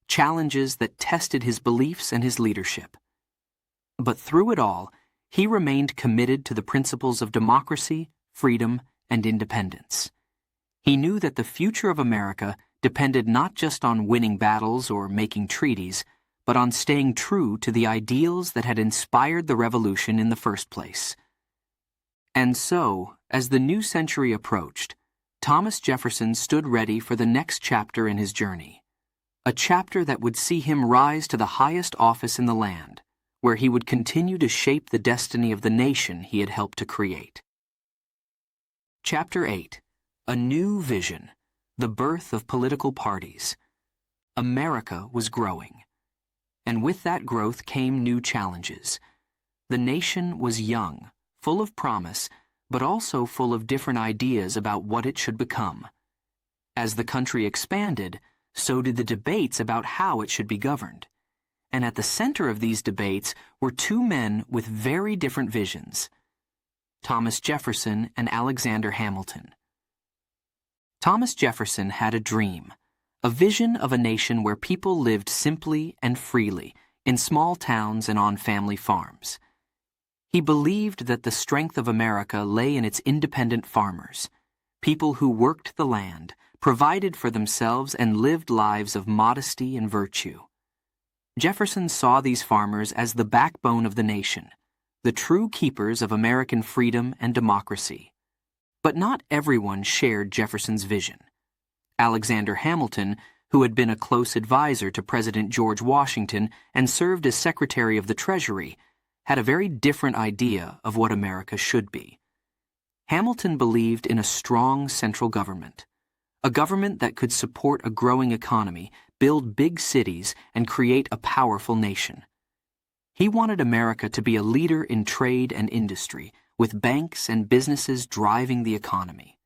that tested his beliefs and his leadership. But through it all, he remained committed to the principles of democracy, freedom, and independence. He knew that the future of America depended not just on winning battles or making treaties, but on staying true to the ideals that had inspired the Revolution in the first place. And so, as the new century approached, Thomas Jefferson stood ready for the next chapter in his journey, a chapter that would see him rise to the highest office in the land, where he would continue to shape the destiny of the nation he had helped to create. Chapter 8. A New Vision. The Birth of Political Parties. America was growing. And with that growth came new challenges. The nation was young, full of promise, but also full of different ideas about what it should become. As the country expanded, so did the debates about how it should be governed. And at the center of these debates were two men with very different visions: Thomas Jefferson and Alexander Hamilton. Thomas Jefferson had a dream, a vision of a nation where people lived simply and freely, in small towns and on family farms. He believed that the strength of America lay in its independent farmers, people who worked the land, provided for themselves, and lived lives of modesty and virtue. Jefferson saw these farmers as the backbone of the nation, the true keepers of American freedom and democracy. But not everyone shared Jefferson's vision. Alexander Hamilton, who had been a close advisor to President George Washington and served as Secretary of the Treasury, had a very different idea of what America should be. Hamilton believed in a strong central government, a government that could support a growing economy, build big cities, and create a powerful nation. He wanted America to be a leader in trade and industry, with banks and businesses driving the economy.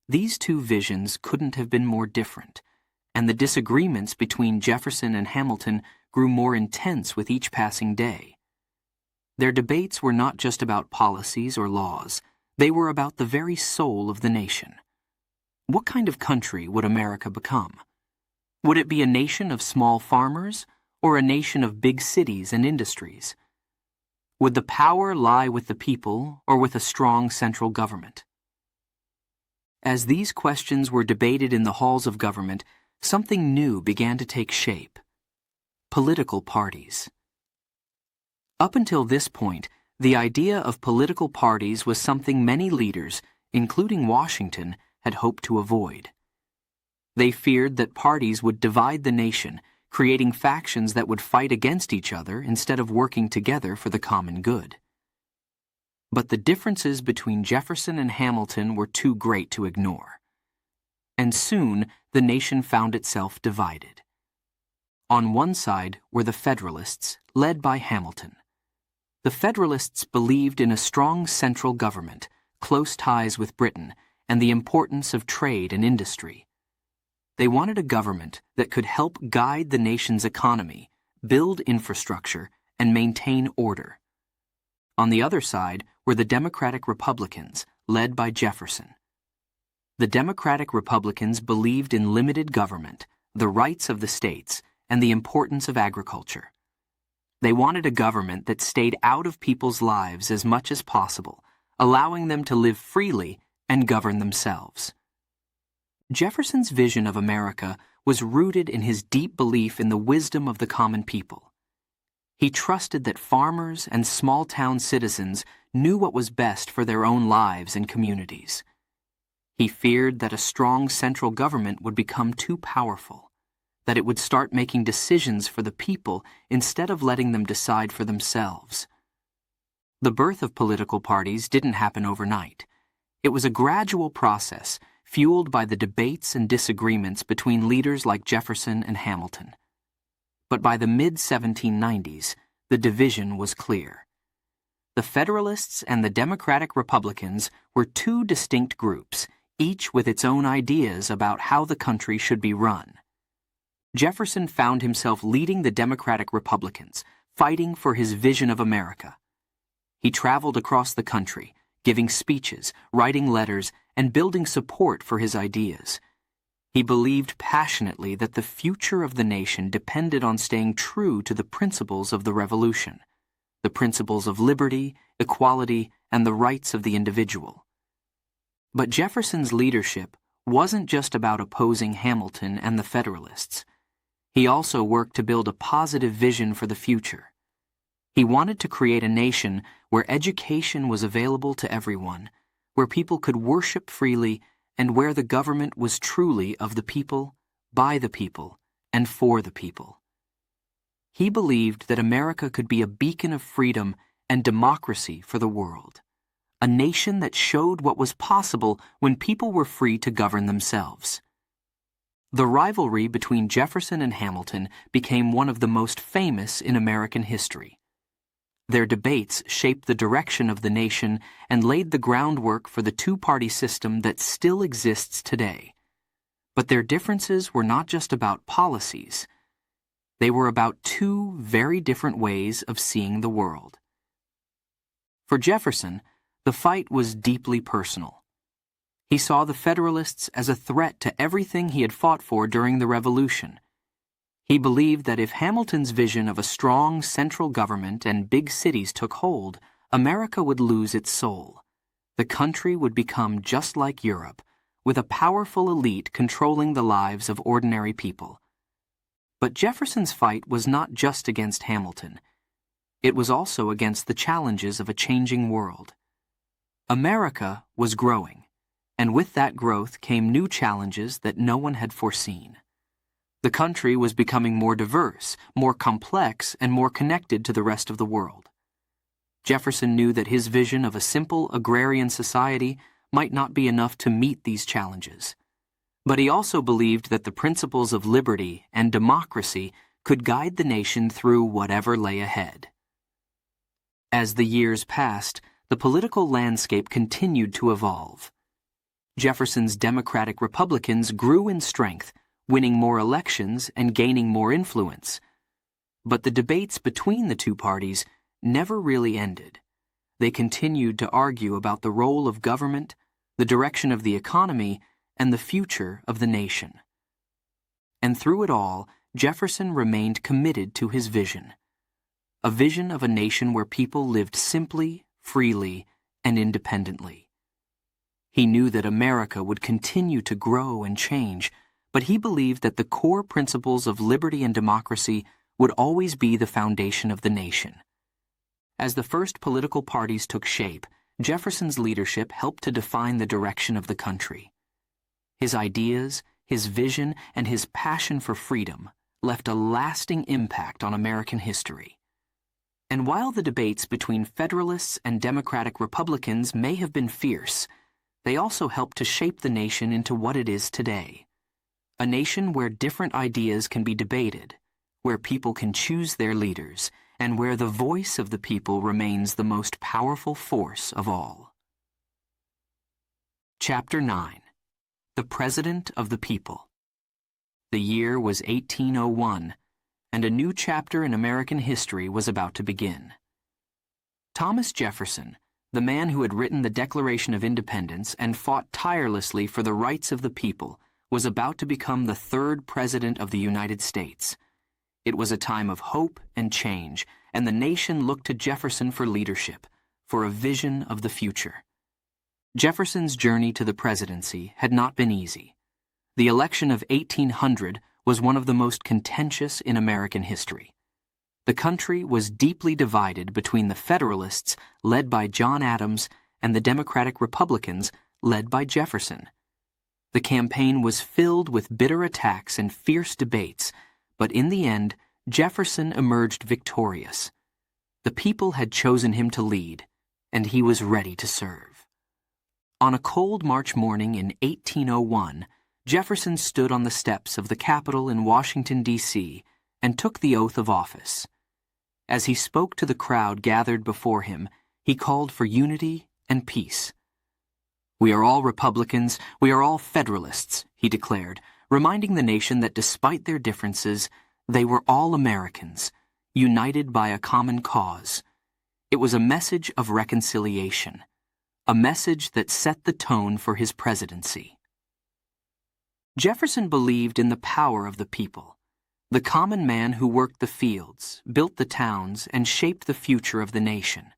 These two visions couldn't have been more different, and the disagreements between Jefferson and Hamilton grew more intense with each passing day. Their debates were not just about policies or laws, they were about the very soul of the nation. What kind of country would America become? Would it be a nation of small farmers, or a nation of big cities and industries? Would the power lie with the people, or with a strong central government? As these questions were debated in the halls of government, something new began to take shape: political parties. Up until this point, the idea of political parties was something many leaders, including Washington, had hoped to avoid. They feared that parties would divide the nation, creating factions that would fight against each other instead of working together for the common good. But the differences between Jefferson and Hamilton were too great to ignore. And soon, the nation found itself divided. On one side were the Federalists, led by Hamilton. The Federalists believed in a strong central government, close ties with Britain, and the importance of trade and industry. They wanted a government that could help guide the nation's economy, build infrastructure, and maintain order. On the other side were the Democratic Republicans, led by Jefferson. The Democratic Republicans believed in limited government, the rights of the states, and the importance of agriculture. They wanted a government that stayed out of people's lives as much as possible, allowing them to live freely and govern themselves. Jefferson's vision of America was rooted in his deep belief in the wisdom of the common people. He trusted that farmers and small-town citizens knew what was best for their own lives and communities. He feared that a strong central government would become too powerful, that it would start making decisions for the people instead of letting them decide for themselves. The birth of political parties didn't happen overnight. It was a gradual process, fueled by the debates and disagreements between leaders like Jefferson and Hamilton. But by the mid-1790s, the division was clear. The Federalists and the Democratic Republicans were two distinct groups, each with its own ideas about how the country should be run. Jefferson found himself leading the Democratic Republicans, fighting for his vision of America. He traveled across the country, giving speeches, writing letters, and building support for his ideas. He believed passionately that the future of the nation depended on staying true to the principles of the Revolution, the principles of liberty, equality, and the rights of the individual. But Jefferson's leadership wasn't just about opposing Hamilton and the Federalists. He also worked to build a positive vision for the future. He wanted to create a nation where education was available to everyone, where people could worship freely, and where the government was truly of the people, by the people, and for the people. He believed that America could be a beacon of freedom and democracy for the world, a nation that showed what was possible when people were free to govern themselves. The rivalry between Jefferson and Hamilton became one of the most famous in American history. Their debates shaped the direction of the nation and laid the groundwork for the two-party system that still exists today. But their differences were not just about policies. They were about two very different ways of seeing the world. For Jefferson, the fight was deeply personal. He saw the Federalists as a threat to everything he had fought for during the Revolution. He believed that if Hamilton's vision of a strong central government and big cities took hold, America would lose its soul. The country would become just like Europe, with a powerful elite controlling the lives of ordinary people. But Jefferson's fight was not just against Hamilton. It was also against the challenges of a changing world. America was growing, and with that growth came new challenges that no one had foreseen. The country was becoming more diverse, more complex, and more connected to the rest of the world. Jefferson knew that his vision of a simple agrarian society might not be enough to meet these challenges. But he also believed that the principles of liberty and democracy could guide the nation through whatever lay ahead. As the years passed, the political landscape continued to evolve. Jefferson's Democratic Republicans grew in strength, winning more elections and gaining more influence. But the debates between the two parties never really ended. They continued to argue about the role of government, the direction of the economy, and the future of the nation. And through it all, Jefferson remained committed to his vision. A vision of a nation where people lived simply, freely, and independently. He knew that America would continue to grow and change, but he believed that the core principles of liberty and democracy would always be the foundation of the nation. As the first political parties took shape, Jefferson's leadership helped to define the direction of the country. His ideas, his vision, and his passion for freedom left a lasting impact on American history. And while the debates between Federalists and Democratic Republicans may have been fierce, they also helped to shape the nation into what it is today. A nation where different ideas can be debated, where people can choose their leaders, and where the voice of the people remains the most powerful force of all. Chapter 9. The President of the People. The year was 1801, and a new chapter in American history was about to begin. Thomas Jefferson, the man who had written the Declaration of Independence and fought tirelessly for the rights of the people, was about to become the third President of the United States. It was a time of hope and change, and the nation looked to Jefferson for leadership, for a vision of the future. Jefferson's journey to the presidency had not been easy. The election of 1800 was one of the most contentious in American history. The country was deeply divided between the Federalists, led by John Adams, and the Democratic Republicans, led by Jefferson. The campaign was filled with bitter attacks and fierce debates, but in the end, Jefferson emerged victorious. The people had chosen him to lead, and he was ready to serve. On a cold March morning in 1801, Jefferson stood on the steps of the Capitol in Washington, D.C., and took the oath of office. As he spoke to the crowd gathered before him, he called for unity and peace. "We are all Republicans, we are all Federalists," he declared, reminding the nation that despite their differences, they were all Americans, united by a common cause. It was a message of reconciliation, a message that set the tone for his presidency. Jefferson believed in the power of the people, the common man who worked the fields, built the towns, and shaped the future of the nation.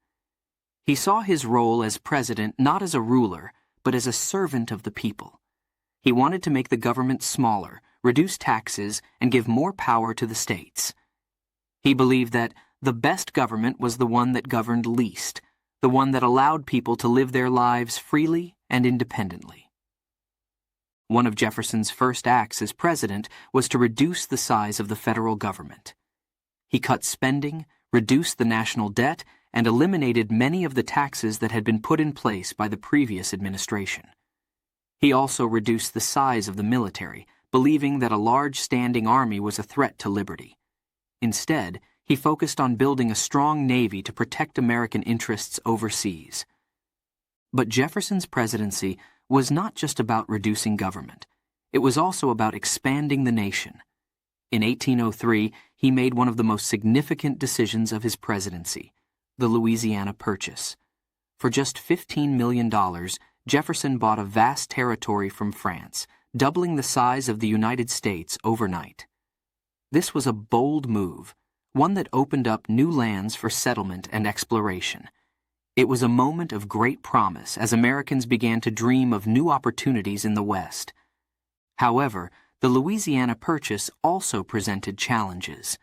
He saw his role as president not as a ruler, but as a servant of the people. He wanted to make the government smaller, reduce taxes, and give more power to the states. He believed that the best government was the one that governed least, the one that allowed people to live their lives freely and independently. One of Jefferson's first acts as president was to reduce the size of the federal government. He cut spending, reduced the national debt, and eliminated many of the taxes that had been put in place by the previous administration. He also reduced the size of the military, believing that a large standing army was a threat to liberty. Instead, he focused on building a strong navy to protect American interests overseas. But Jefferson's presidency was not just about reducing government. It was also about expanding the nation. In 1803, he made one of the most significant decisions of his presidency, the Louisiana Purchase. For just $15 million, Jefferson bought a vast territory from France, doubling the size of the United States overnight. This was a bold move, one that opened up new lands for settlement and exploration. It was a moment of great promise as Americans began to dream of new opportunities in the West. However, the Louisiana Purchase also presented challenges.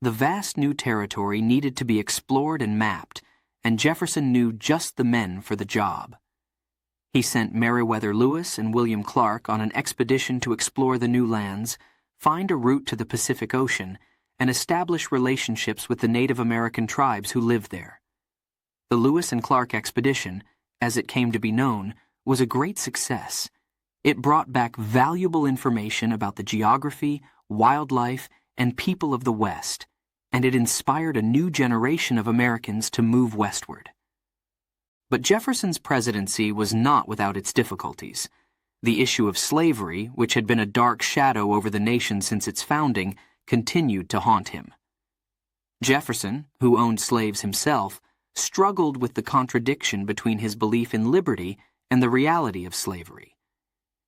The vast new territory needed to be explored and mapped, and Jefferson knew just the men for the job. He sent Meriwether Lewis and William Clark on an expedition to explore the new lands, find a route to the Pacific Ocean, and establish relationships with the Native American tribes who lived there. The Lewis and Clark expedition, as it came to be known, was a great success. It brought back valuable information about the geography, wildlife, and people of the West, and it inspired a new generation of Americans to move westward. But Jefferson's presidency was not without its difficulties. The issue of slavery, which had been a dark shadow over the nation since its founding, continued to haunt him. Jefferson, who owned slaves himself, struggled with the contradiction between his belief in liberty and the reality of slavery.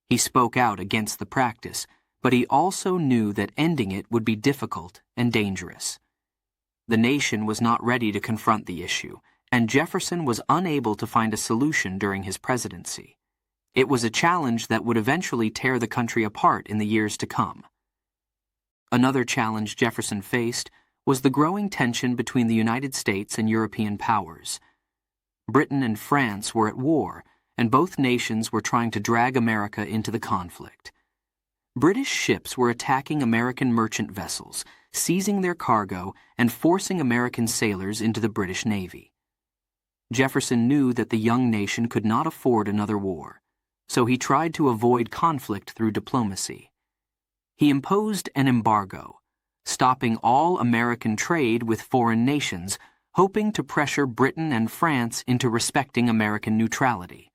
He spoke out against the practice, but he also knew that ending it would be difficult and dangerous. The nation was not ready to confront the issue, and Jefferson was unable to find a solution during his presidency. It was a challenge that would eventually tear the country apart in the years to come. Another challenge Jefferson faced was the growing tension between the United States and European powers. Britain and France were at war, and both nations were trying to drag America into the conflict. British ships were attacking American merchant vessels, seizing their cargo and forcing American sailors into the British Navy. Jefferson knew that the young nation could not afford another war, so he tried to avoid conflict through diplomacy. He imposed an embargo, stopping all American trade with foreign nations, hoping to pressure Britain and France into respecting American neutrality.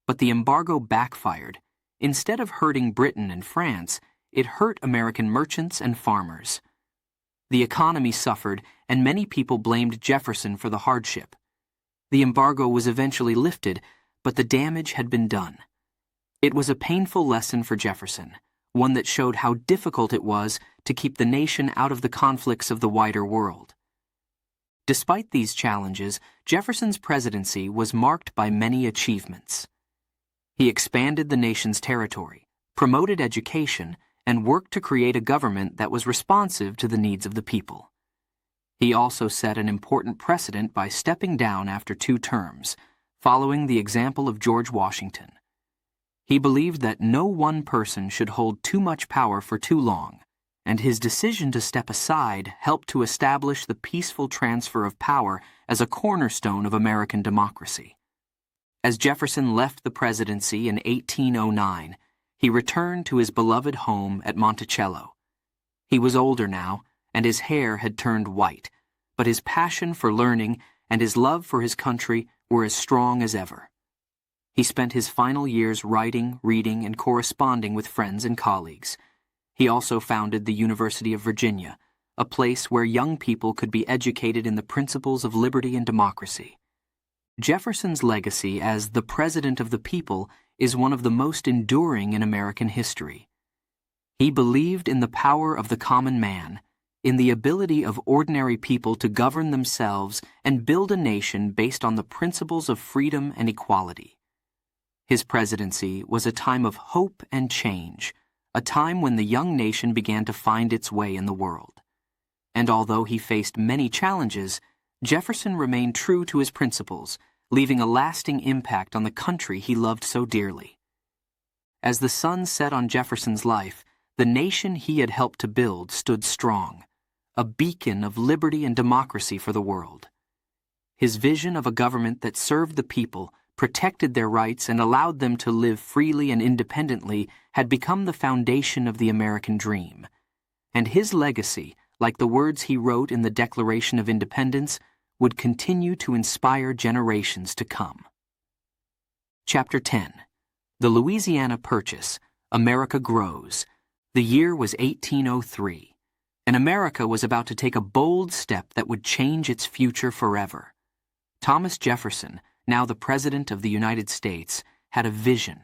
But the embargo backfired. Instead of hurting Britain and France, it hurt American merchants and farmers. The economy suffered, and many people blamed Jefferson for the hardship. The embargo was eventually lifted, but the damage had been done. It was a painful lesson for Jefferson, one that showed how difficult it was to keep the nation out of the conflicts of the wider world. Despite these challenges, Jefferson's presidency was marked by many achievements. He expanded the nation's territory, promoted education, and worked to create a government that was responsive to the needs of the people. He also set an important precedent by stepping down after 2 terms, following the example of George Washington. He believed that no one person should hold too much power for too long, and his decision to step aside helped to establish the peaceful transfer of power as a cornerstone of American democracy. As Jefferson left the presidency in 1809, he returned to his beloved home at Monticello. He was older now, and his hair had turned white, but his passion for learning and his love for his country were as strong as ever. He spent his final years writing, reading, and corresponding with friends and colleagues. He also founded the University of Virginia, a place where young people could be educated in the principles of liberty and democracy. Jefferson's legacy as the President of the People is one of the most enduring in American history. He believed in the power of the common man, in the ability of ordinary people to govern themselves and build a nation based on the principles of freedom and equality. His presidency was a time of hope and change, a time when the young nation began to find its way in the world. And although he faced many challenges, Jefferson remained true to his principles, leaving a lasting impact on the country he loved so dearly. As the sun set on Jefferson's life, the nation he had helped to build stood strong, a beacon of liberty and democracy for the world. His vision of a government that served the people, protected their rights, and allowed them to live freely and independently had become the foundation of the American dream. And his legacy, like the words he wrote in the Declaration of Independence, would continue to inspire generations to come. Chapter 10. The Louisiana Purchase, America Grows. The year was 1803, and America was about to take a bold step that would change its future forever. Thomas Jefferson, now the President of the United States, had a vision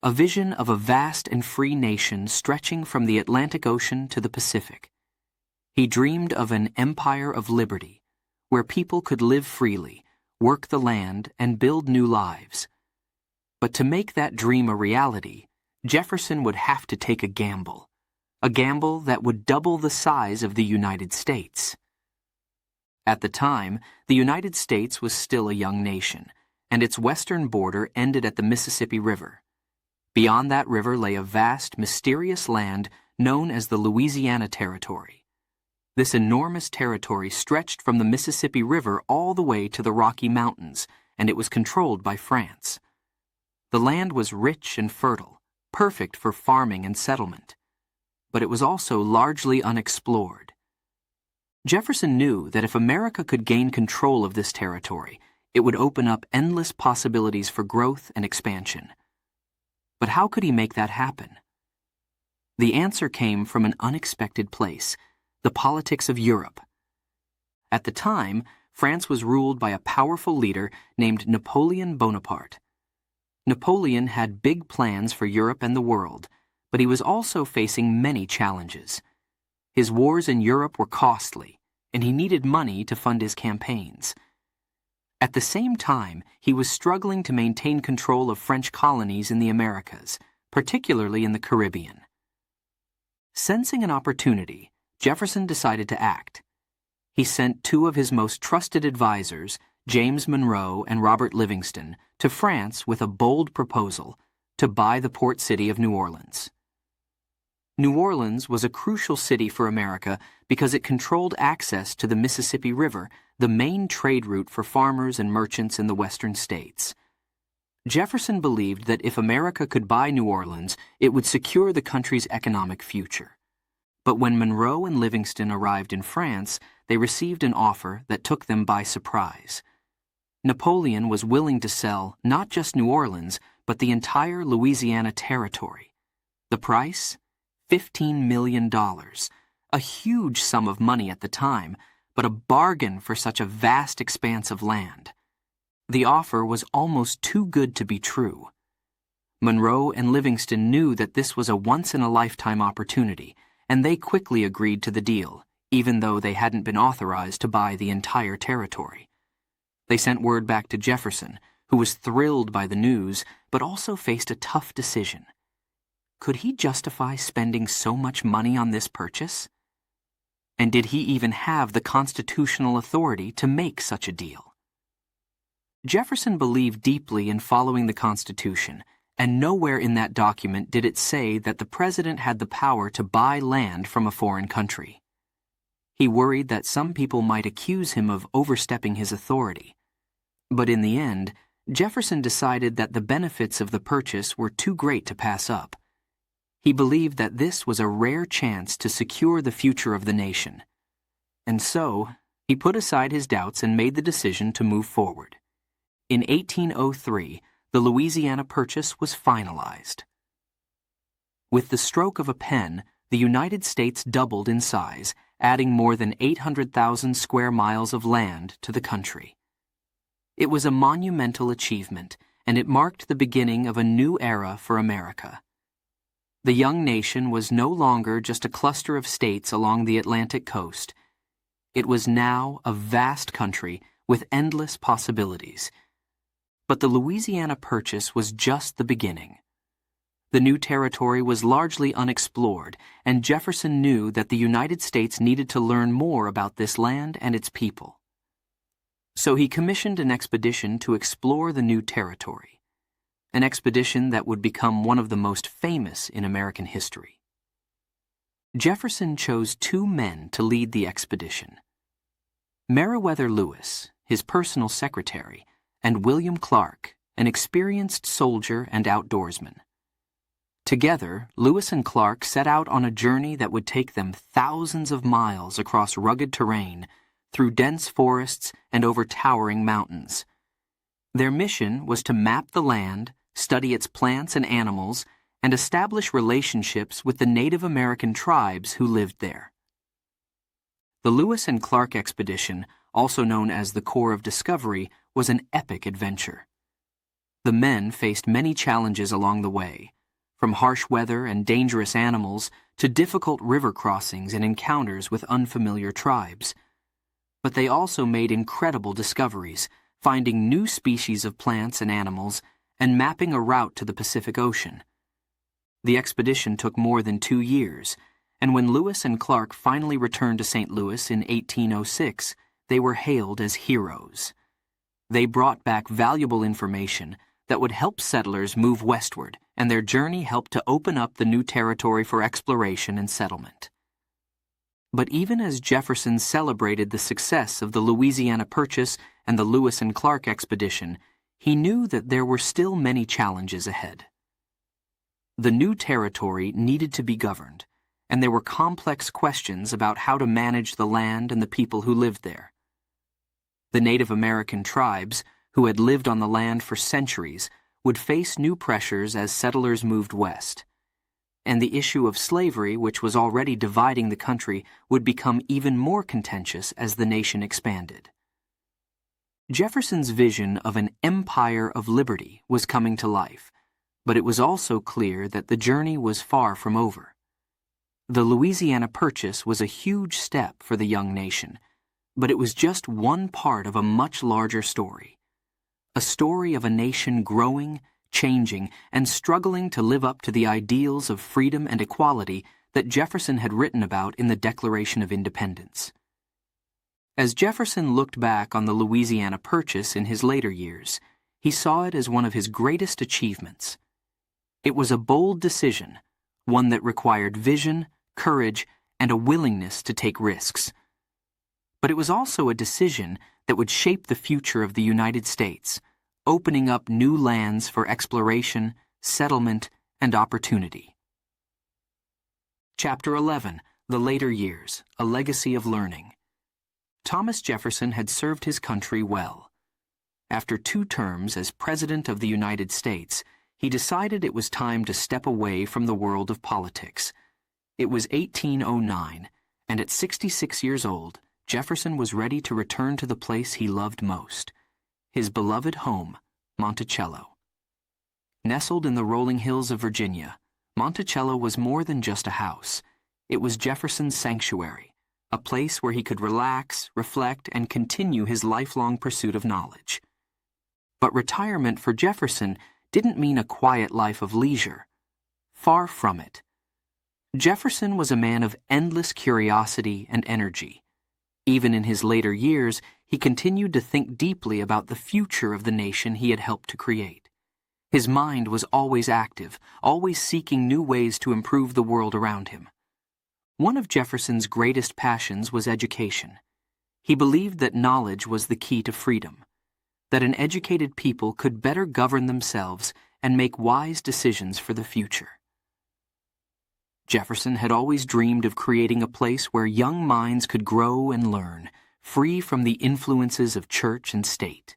of a vast and free nation stretching from the Atlantic Ocean to the Pacific. He dreamed of an empire of liberty, where people could live freely, work the land, and build new lives. But to make that dream a reality, Jefferson would have to take a gamble that would double the size of the United States. At the time, the United States was still a young nation, and its western border ended at the Mississippi River. Beyond that river lay a vast, mysterious land known as the Louisiana Territory. This enormous territory stretched from the Mississippi River all the way to the Rocky Mountains, and it was controlled by France. The land was rich and fertile, perfect for farming and settlement, but it was also largely unexplored. Jefferson knew that if America could gain control of this territory, it would open up endless possibilities for growth and expansion. But how could he make that happen? The answer came from an unexpected place: the politics of Europe. At the time, France was ruled by a powerful leader named Napoleon Bonaparte. Napoleon had big plans for Europe and the world, but he was also facing many challenges. His wars in Europe were costly, and he needed money to fund his campaigns. At the same time, he was struggling to maintain control of French colonies in the Americas, particularly in the Caribbean. Sensing an opportunity, Jefferson decided to act. He sent 2 of his most trusted advisors, James Monroe and Robert Livingston, to France with a bold proposal to buy the port city of New Orleans. New Orleans was a crucial city for America because it controlled access to the Mississippi River, the main trade route for farmers and merchants in the western states. Jefferson believed that if America could buy New Orleans, it would secure the country's economic future. But when Monroe and Livingston arrived in France, they received an offer that took them by surprise. Napoleon was willing to sell not just New Orleans, but the entire Louisiana Territory. The price? $15 million. A huge sum of money at the time, but a bargain for such a vast expanse of land. The offer was almost too good to be true. Monroe and Livingston knew that this was a once-in-a-lifetime opportunity, and they quickly agreed to the deal, even though they hadn't been authorized to buy the entire territory. They sent word back to Jefferson, who was thrilled by the news, but also faced a tough decision. Could he justify spending so much money on this purchase? And did he even have the constitutional authority to make such a deal? Jefferson believed deeply in following the Constitution, and nowhere in that document did it say that the president had the power to buy land from a foreign country. He worried that some people might accuse him of overstepping his authority. But in the end, Jefferson decided that the benefits of the purchase were too great to pass up. He believed that this was a rare chance to secure the future of the nation. And so, he put aside his doubts and made the decision to move forward. In 1803, the Louisiana Purchase was finalized. With the stroke of a pen, the United States doubled in size, adding more than 800,000 square miles of land to the country. It was a monumental achievement, and it marked the beginning of a new era for America. The young nation was no longer just a cluster of states along the Atlantic coast. It was now a vast country with endless possibilities. But the Louisiana Purchase was just the beginning. The new territory was largely unexplored, and Jefferson knew that the United States needed to learn more about this land and its people. So he commissioned an expedition to explore the new territory. An expedition that would become one of the most famous in American history. Jefferson chose two men to lead the expedition: Meriwether Lewis, his personal secretary, and William Clark, an experienced soldier and outdoorsman. Together, Lewis and Clark set out on a journey that would take them thousands of miles across rugged terrain, through dense forests and over towering mountains. Their mission was to map the land, study its plants and animals, and establish relationships with the Native American tribes who lived there. The Lewis and Clark expedition, also known as the Corps of Discovery, was an epic adventure. The men faced many challenges along the way, from harsh weather and dangerous animals to difficult river crossings and encounters with unfamiliar tribes. But they also made incredible discoveries, finding new species of plants and animals, and mapping a route to the Pacific Ocean. The expedition took more than 2 years, and when Lewis and Clark finally returned to St. Louis in 1806, they were hailed as heroes. They brought back valuable information that would help settlers move westward, and their journey helped to open up the new territory for exploration and settlement. But even as Jefferson celebrated the success of the Louisiana Purchase and the Lewis and Clark expedition, he knew that there were still many challenges ahead. The new territory needed to be governed, and there were complex questions about how to manage the land and the people who lived there. The Native American tribes, who had lived on the land for centuries, would face new pressures as settlers moved west. And the issue of slavery, which was already dividing the country, would become even more contentious as the nation expanded. Jefferson's vision of an empire of liberty was coming to life, but it was also clear that the journey was far from over. The Louisiana Purchase was a huge step for the young nation, but it was just one part of a much larger story. A story of a nation growing, changing, and struggling to live up to the ideals of freedom and equality that Jefferson had written about in the Declaration of Independence. As Jefferson looked back on the Louisiana Purchase in his later years, he saw it as one of his greatest achievements. It was a bold decision, one that required vision, courage, and a willingness to take risks. But it was also a decision that would shape the future of the United States, opening up new lands for exploration, settlement, and opportunity. Chapter 11, The Later Years, A Legacy of Learning. Thomas Jefferson had served his country well. After 2 terms as President of the United States, he decided it was time to step away from the world of politics. It was 1809, and at 66 years old, Jefferson was ready to return to the place he loved most, his beloved home, Monticello. Nestled in the rolling hills of Virginia, Monticello was more than just a house. It was Jefferson's sanctuary, a place where he could relax, reflect, and continue his lifelong pursuit of knowledge. But retirement for Jefferson didn't mean a quiet life of leisure. Far from it. Jefferson was a man of endless curiosity and energy. Even in his later years, he continued to think deeply about the future of the nation he had helped to create. His mind was always active, always seeking new ways to improve the world around him. One of Jefferson's greatest passions was education. He believed that knowledge was the key to freedom, that an educated people could better govern themselves and make wise decisions for the future. Jefferson had always dreamed of creating a place where young minds could grow and learn, free from the influences of church and state.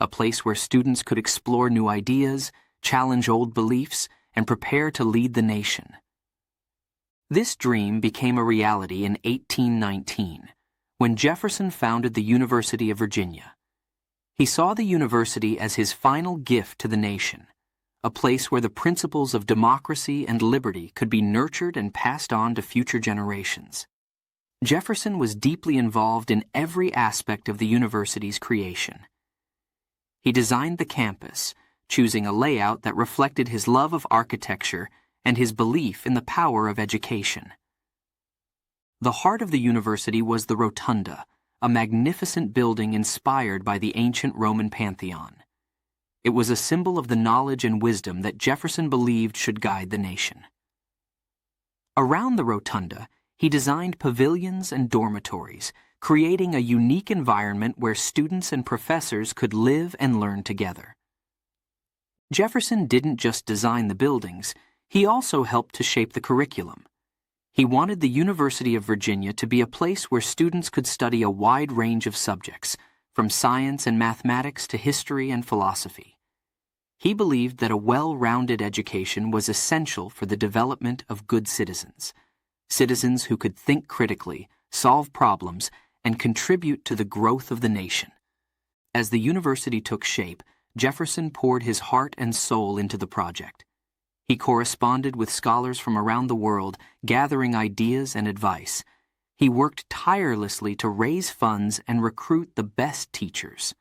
A place where students could explore new ideas, challenge old beliefs, and prepare to lead the nation. This dream became a reality in 1819, when Jefferson founded the University of Virginia. He saw the university as his final gift to the nation, a place where the principles of democracy and liberty could be nurtured and passed on to future generations. Jefferson was deeply involved in every aspect of the university's creation. He designed the campus, choosing a layout that reflected his love of architecture and his belief in the power of education. The heart of the university was the Rotunda, a magnificent building inspired by the ancient Roman Pantheon. It was a symbol of the knowledge and wisdom that Jefferson believed should guide the nation. Around the Rotunda, he designed pavilions and dormitories, creating a unique environment where students and professors could live and learn together. Jefferson didn't just design the buildings, he also helped to shape the curriculum. He wanted the University of Virginia to be a place where students could study a wide range of subjects, from science and mathematics to history and philosophy. He believed that a well-rounded education was essential for the development of good citizens, citizens who could think critically, solve problems, and contribute to the growth of the nation. As the university took shape, Jefferson poured his heart and soul into the project. He corresponded with scholars from around the world, gathering ideas and advice. He worked tirelessly to raise funds and recruit the best teachers.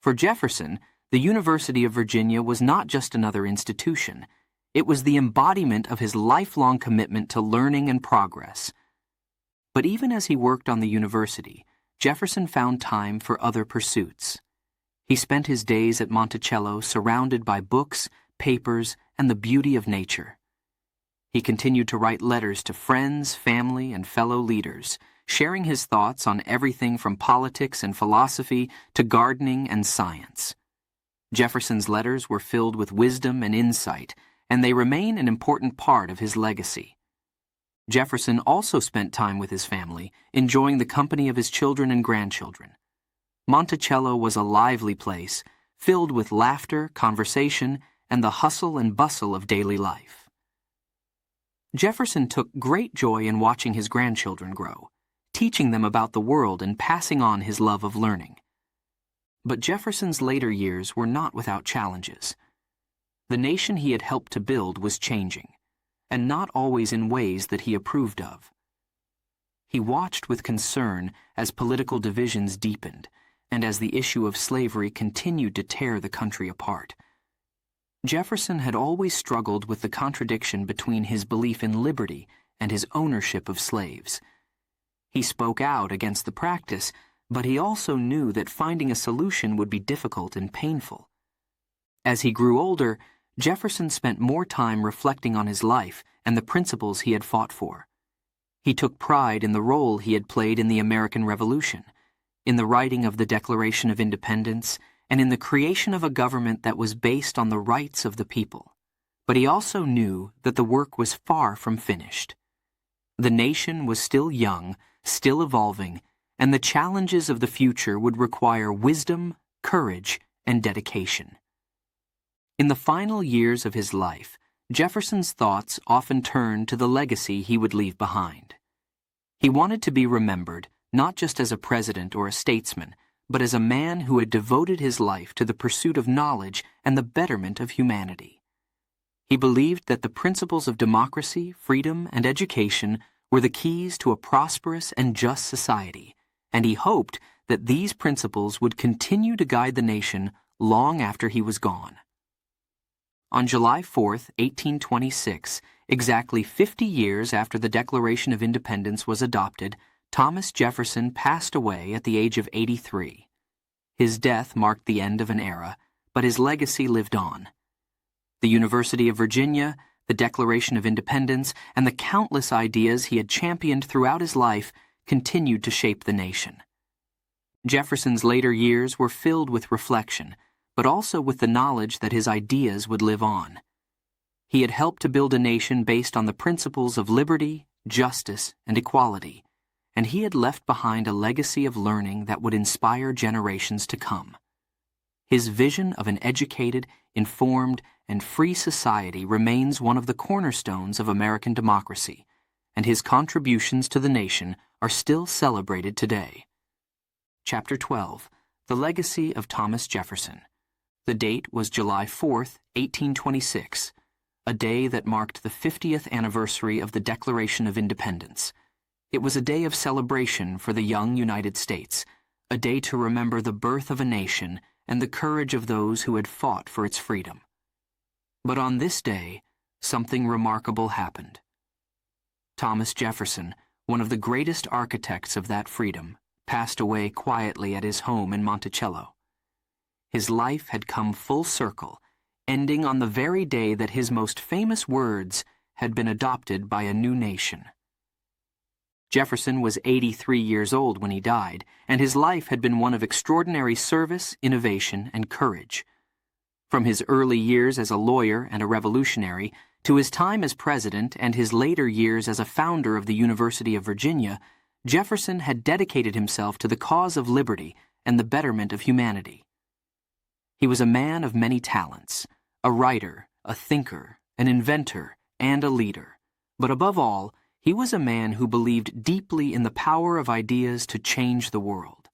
For Jefferson, the University of Virginia was not just another institution. It was the embodiment of his lifelong commitment to learning and progress. But even as he worked on the university, Jefferson found time for other pursuits. He spent his days at Monticello surrounded by books, papers, and the beauty of nature. He continued to write letters to friends, family, and fellow leaders, sharing his thoughts on everything from politics and philosophy to gardening and science. Jefferson's letters were filled with wisdom and insight, and they remain an important part of his legacy. Jefferson also spent time with his family, enjoying the company of his children and grandchildren. Monticello was a lively place, filled with laughter, conversation, and the hustle and bustle of daily life. Jefferson took great joy in watching his grandchildren grow, teaching them about the world and passing on his love of learning. But Jefferson's later years were not without challenges. The nation he had helped to build was changing, and not always in ways that he approved of. He watched with concern as political divisions deepened, and as the issue of slavery continued to tear the country apart. Jefferson had always struggled with the contradiction between his belief in liberty and his ownership of slaves. He spoke out against the practice, but he also knew that finding a solution would be difficult and painful. As he grew older, Jefferson spent more time reflecting on his life and the principles he had fought for. He took pride in the role he had played in the American Revolution, in the writing of the Declaration of Independence, and in the creation of a government that was based on the rights of the people. But he also knew that the work was far from finished. The nation was still young, still evolving, and the challenges of the future would require wisdom, courage, and dedication. In the final years of his life, Jefferson's thoughts often turned to the legacy he would leave behind. He wanted to be remembered not just as a president or a statesman, but as a man who had devoted his life to the pursuit of knowledge and the betterment of humanity. He believed that the principles of democracy, freedom, and education were the keys to a prosperous and just society, and he hoped that these principles would continue to guide the nation long after he was gone. On July 4, 1826, exactly 50 years after the Declaration of Independence was adopted, Thomas Jefferson passed away at the age of 83. His death marked the end of an era, but his legacy lived on. The University of Virginia, the Declaration of Independence, and the countless ideas he had championed throughout his life continued to shape the nation. Jefferson's later years were filled with reflection, but also with the knowledge that his ideas would live on. He had helped to build a nation based on the principles of liberty, justice, and equality, and he had left behind a legacy of learning that would inspire generations to come. His vision of an educated, informed, and free society remains one of the cornerstones of American democracy, and his contributions to the nation are still celebrated today. Chapter 12. The Legacy of Thomas Jefferson. The date was July 4, 1826, a day that marked the 50th anniversary of the Declaration of Independence. It was a day of celebration for the young United States, a day to remember the birth of a nation and the courage of those who had fought for its freedom. But on this day, something remarkable happened. Thomas Jefferson, one of the greatest architects of that freedom, passed away quietly at his home in Monticello. His life had come full circle, ending on the very day that his most famous words had been adopted by a new nation. Jefferson was 83 years old when he died, and his life had been one of extraordinary service, innovation, and courage. From his early years as a lawyer and a revolutionary, to his time as president and his later years as a founder of the University of Virginia, Jefferson had dedicated himself to the cause of liberty and the betterment of humanity. He was a man of many talents, a writer, a thinker, an inventor, and a leader. But above all, he was a man who believed deeply in the power of ideas to change the world.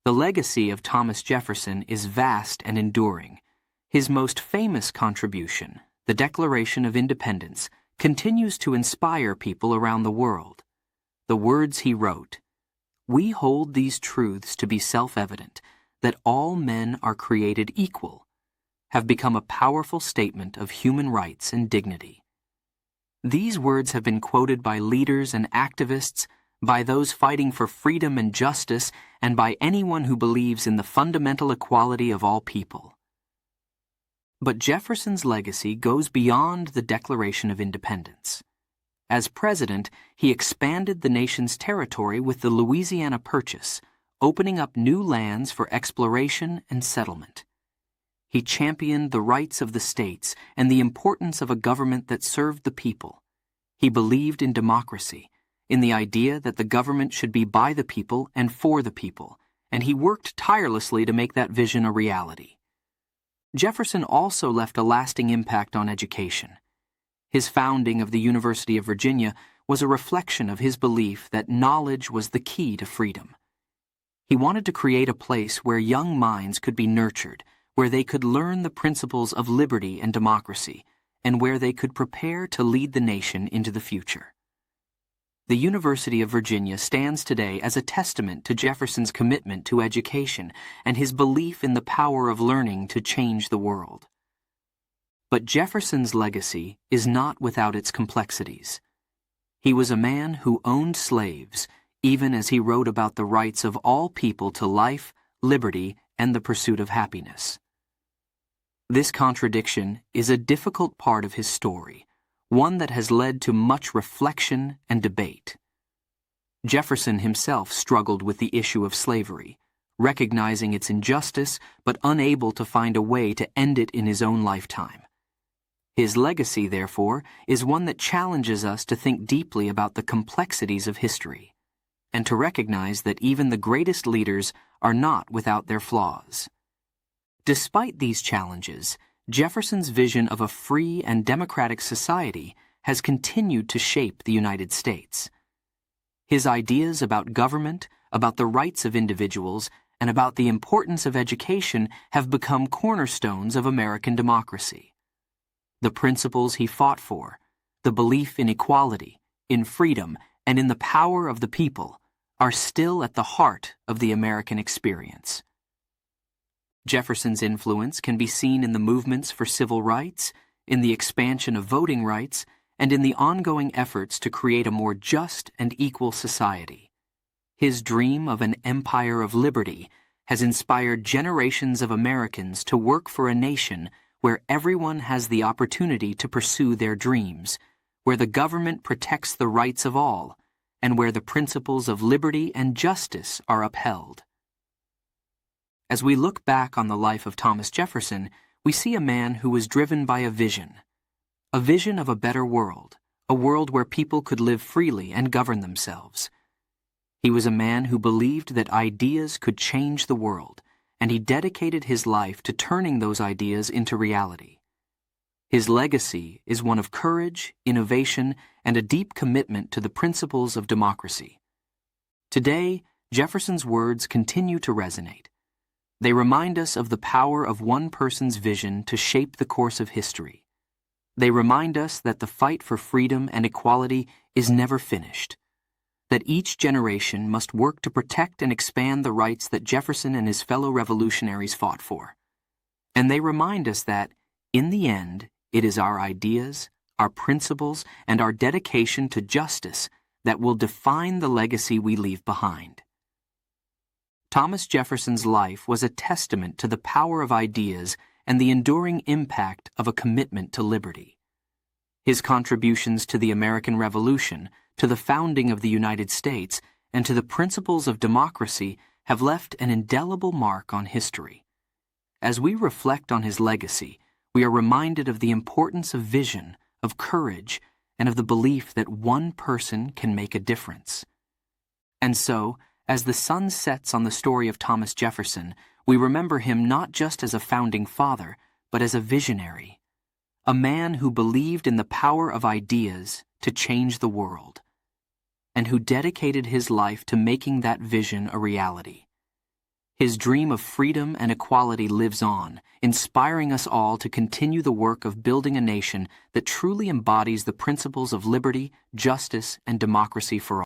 The legacy of Thomas Jefferson is vast and enduring. His most famous contribution, the Declaration of Independence, continues to inspire people around the world. The words he wrote, "We hold these truths to be self-evident, that all men are created equal," have become a powerful statement of human rights and dignity. These words have been quoted by leaders and activists, by those fighting for freedom and justice, and by anyone who believes in the fundamental equality of all people. But Jefferson's legacy goes beyond the Declaration of Independence. As president, he expanded the nation's territory with the Louisiana Purchase, opening up new lands for exploration and settlement. He championed the rights of the states and the importance of a government that served the people. He believed in democracy, in the idea that the government should be by the people and for the people, and he worked tirelessly to make that vision a reality. Jefferson also left a lasting impact on education. His founding of the University of Virginia was a reflection of his belief that knowledge was the key to freedom. He wanted to create a place where young minds could be nurtured, where they could learn the principles of liberty and democracy, and where they could prepare to lead the nation into the future. The University of Virginia stands today as a testament to Jefferson's commitment to education and his belief in the power of learning to change the world. But Jefferson's legacy is not without its complexities. He was a man who owned slaves, even as he wrote about the rights of all people to life, liberty, and the pursuit of happiness. This contradiction is a difficult part of his story, one that has led to much reflection and debate. Jefferson himself struggled with the issue of slavery, recognizing its injustice but unable to find a way to end it in his own lifetime. His legacy, therefore, is one that challenges us to think deeply about the complexities of history, and to recognize that even the greatest leaders are not without their flaws. Despite these challenges, Jefferson's vision of a free and democratic society has continued to shape the United States. His ideas about government, about the rights of individuals, and about the importance of education have become cornerstones of American democracy. The principles he fought for, the belief in equality, in freedom, and in the power of the people, are still at the heart of the American experience. Jefferson's influence can be seen in the movements for civil rights, in the expansion of voting rights, and in the ongoing efforts to create a more just and equal society. His dream of an empire of liberty has inspired generations of Americans to work for a nation where everyone has the opportunity to pursue their dreams, where the government protects the rights of all, and where the principles of liberty and justice are upheld. As we look back on the life of Thomas Jefferson, we see a man who was driven by a vision of a better world, a world where people could live freely and govern themselves. He was a man who believed that ideas could change the world, and he dedicated his life to turning those ideas into reality. His legacy is one of courage, innovation, and a deep commitment to the principles of democracy. Today, Jefferson's words continue to resonate. They remind us of the power of one person's vision to shape the course of history. They remind us that the fight for freedom and equality is never finished, that each generation must work to protect and expand the rights that Jefferson and his fellow revolutionaries fought for. And they remind us that, in the end, it is our ideas, our principles, and our dedication to justice that will define the legacy we leave behind. Thomas Jefferson's life was a testament to the power of ideas and the enduring impact of a commitment to liberty. His contributions to the American Revolution, to the founding of the United States, and to the principles of democracy have left an indelible mark on history. As we reflect on his legacy, we are reminded of the importance of vision, of courage, and of the belief that one person can make a difference. And so, as the sun sets on the story of Thomas Jefferson, we remember him not just as a founding father, but as a visionary, a man who believed in the power of ideas to change the world, and who dedicated his life to making that vision a reality. His dream of freedom and equality lives on, inspiring us all to continue the work of building a nation that truly embodies the principles of liberty, justice, and democracy for all.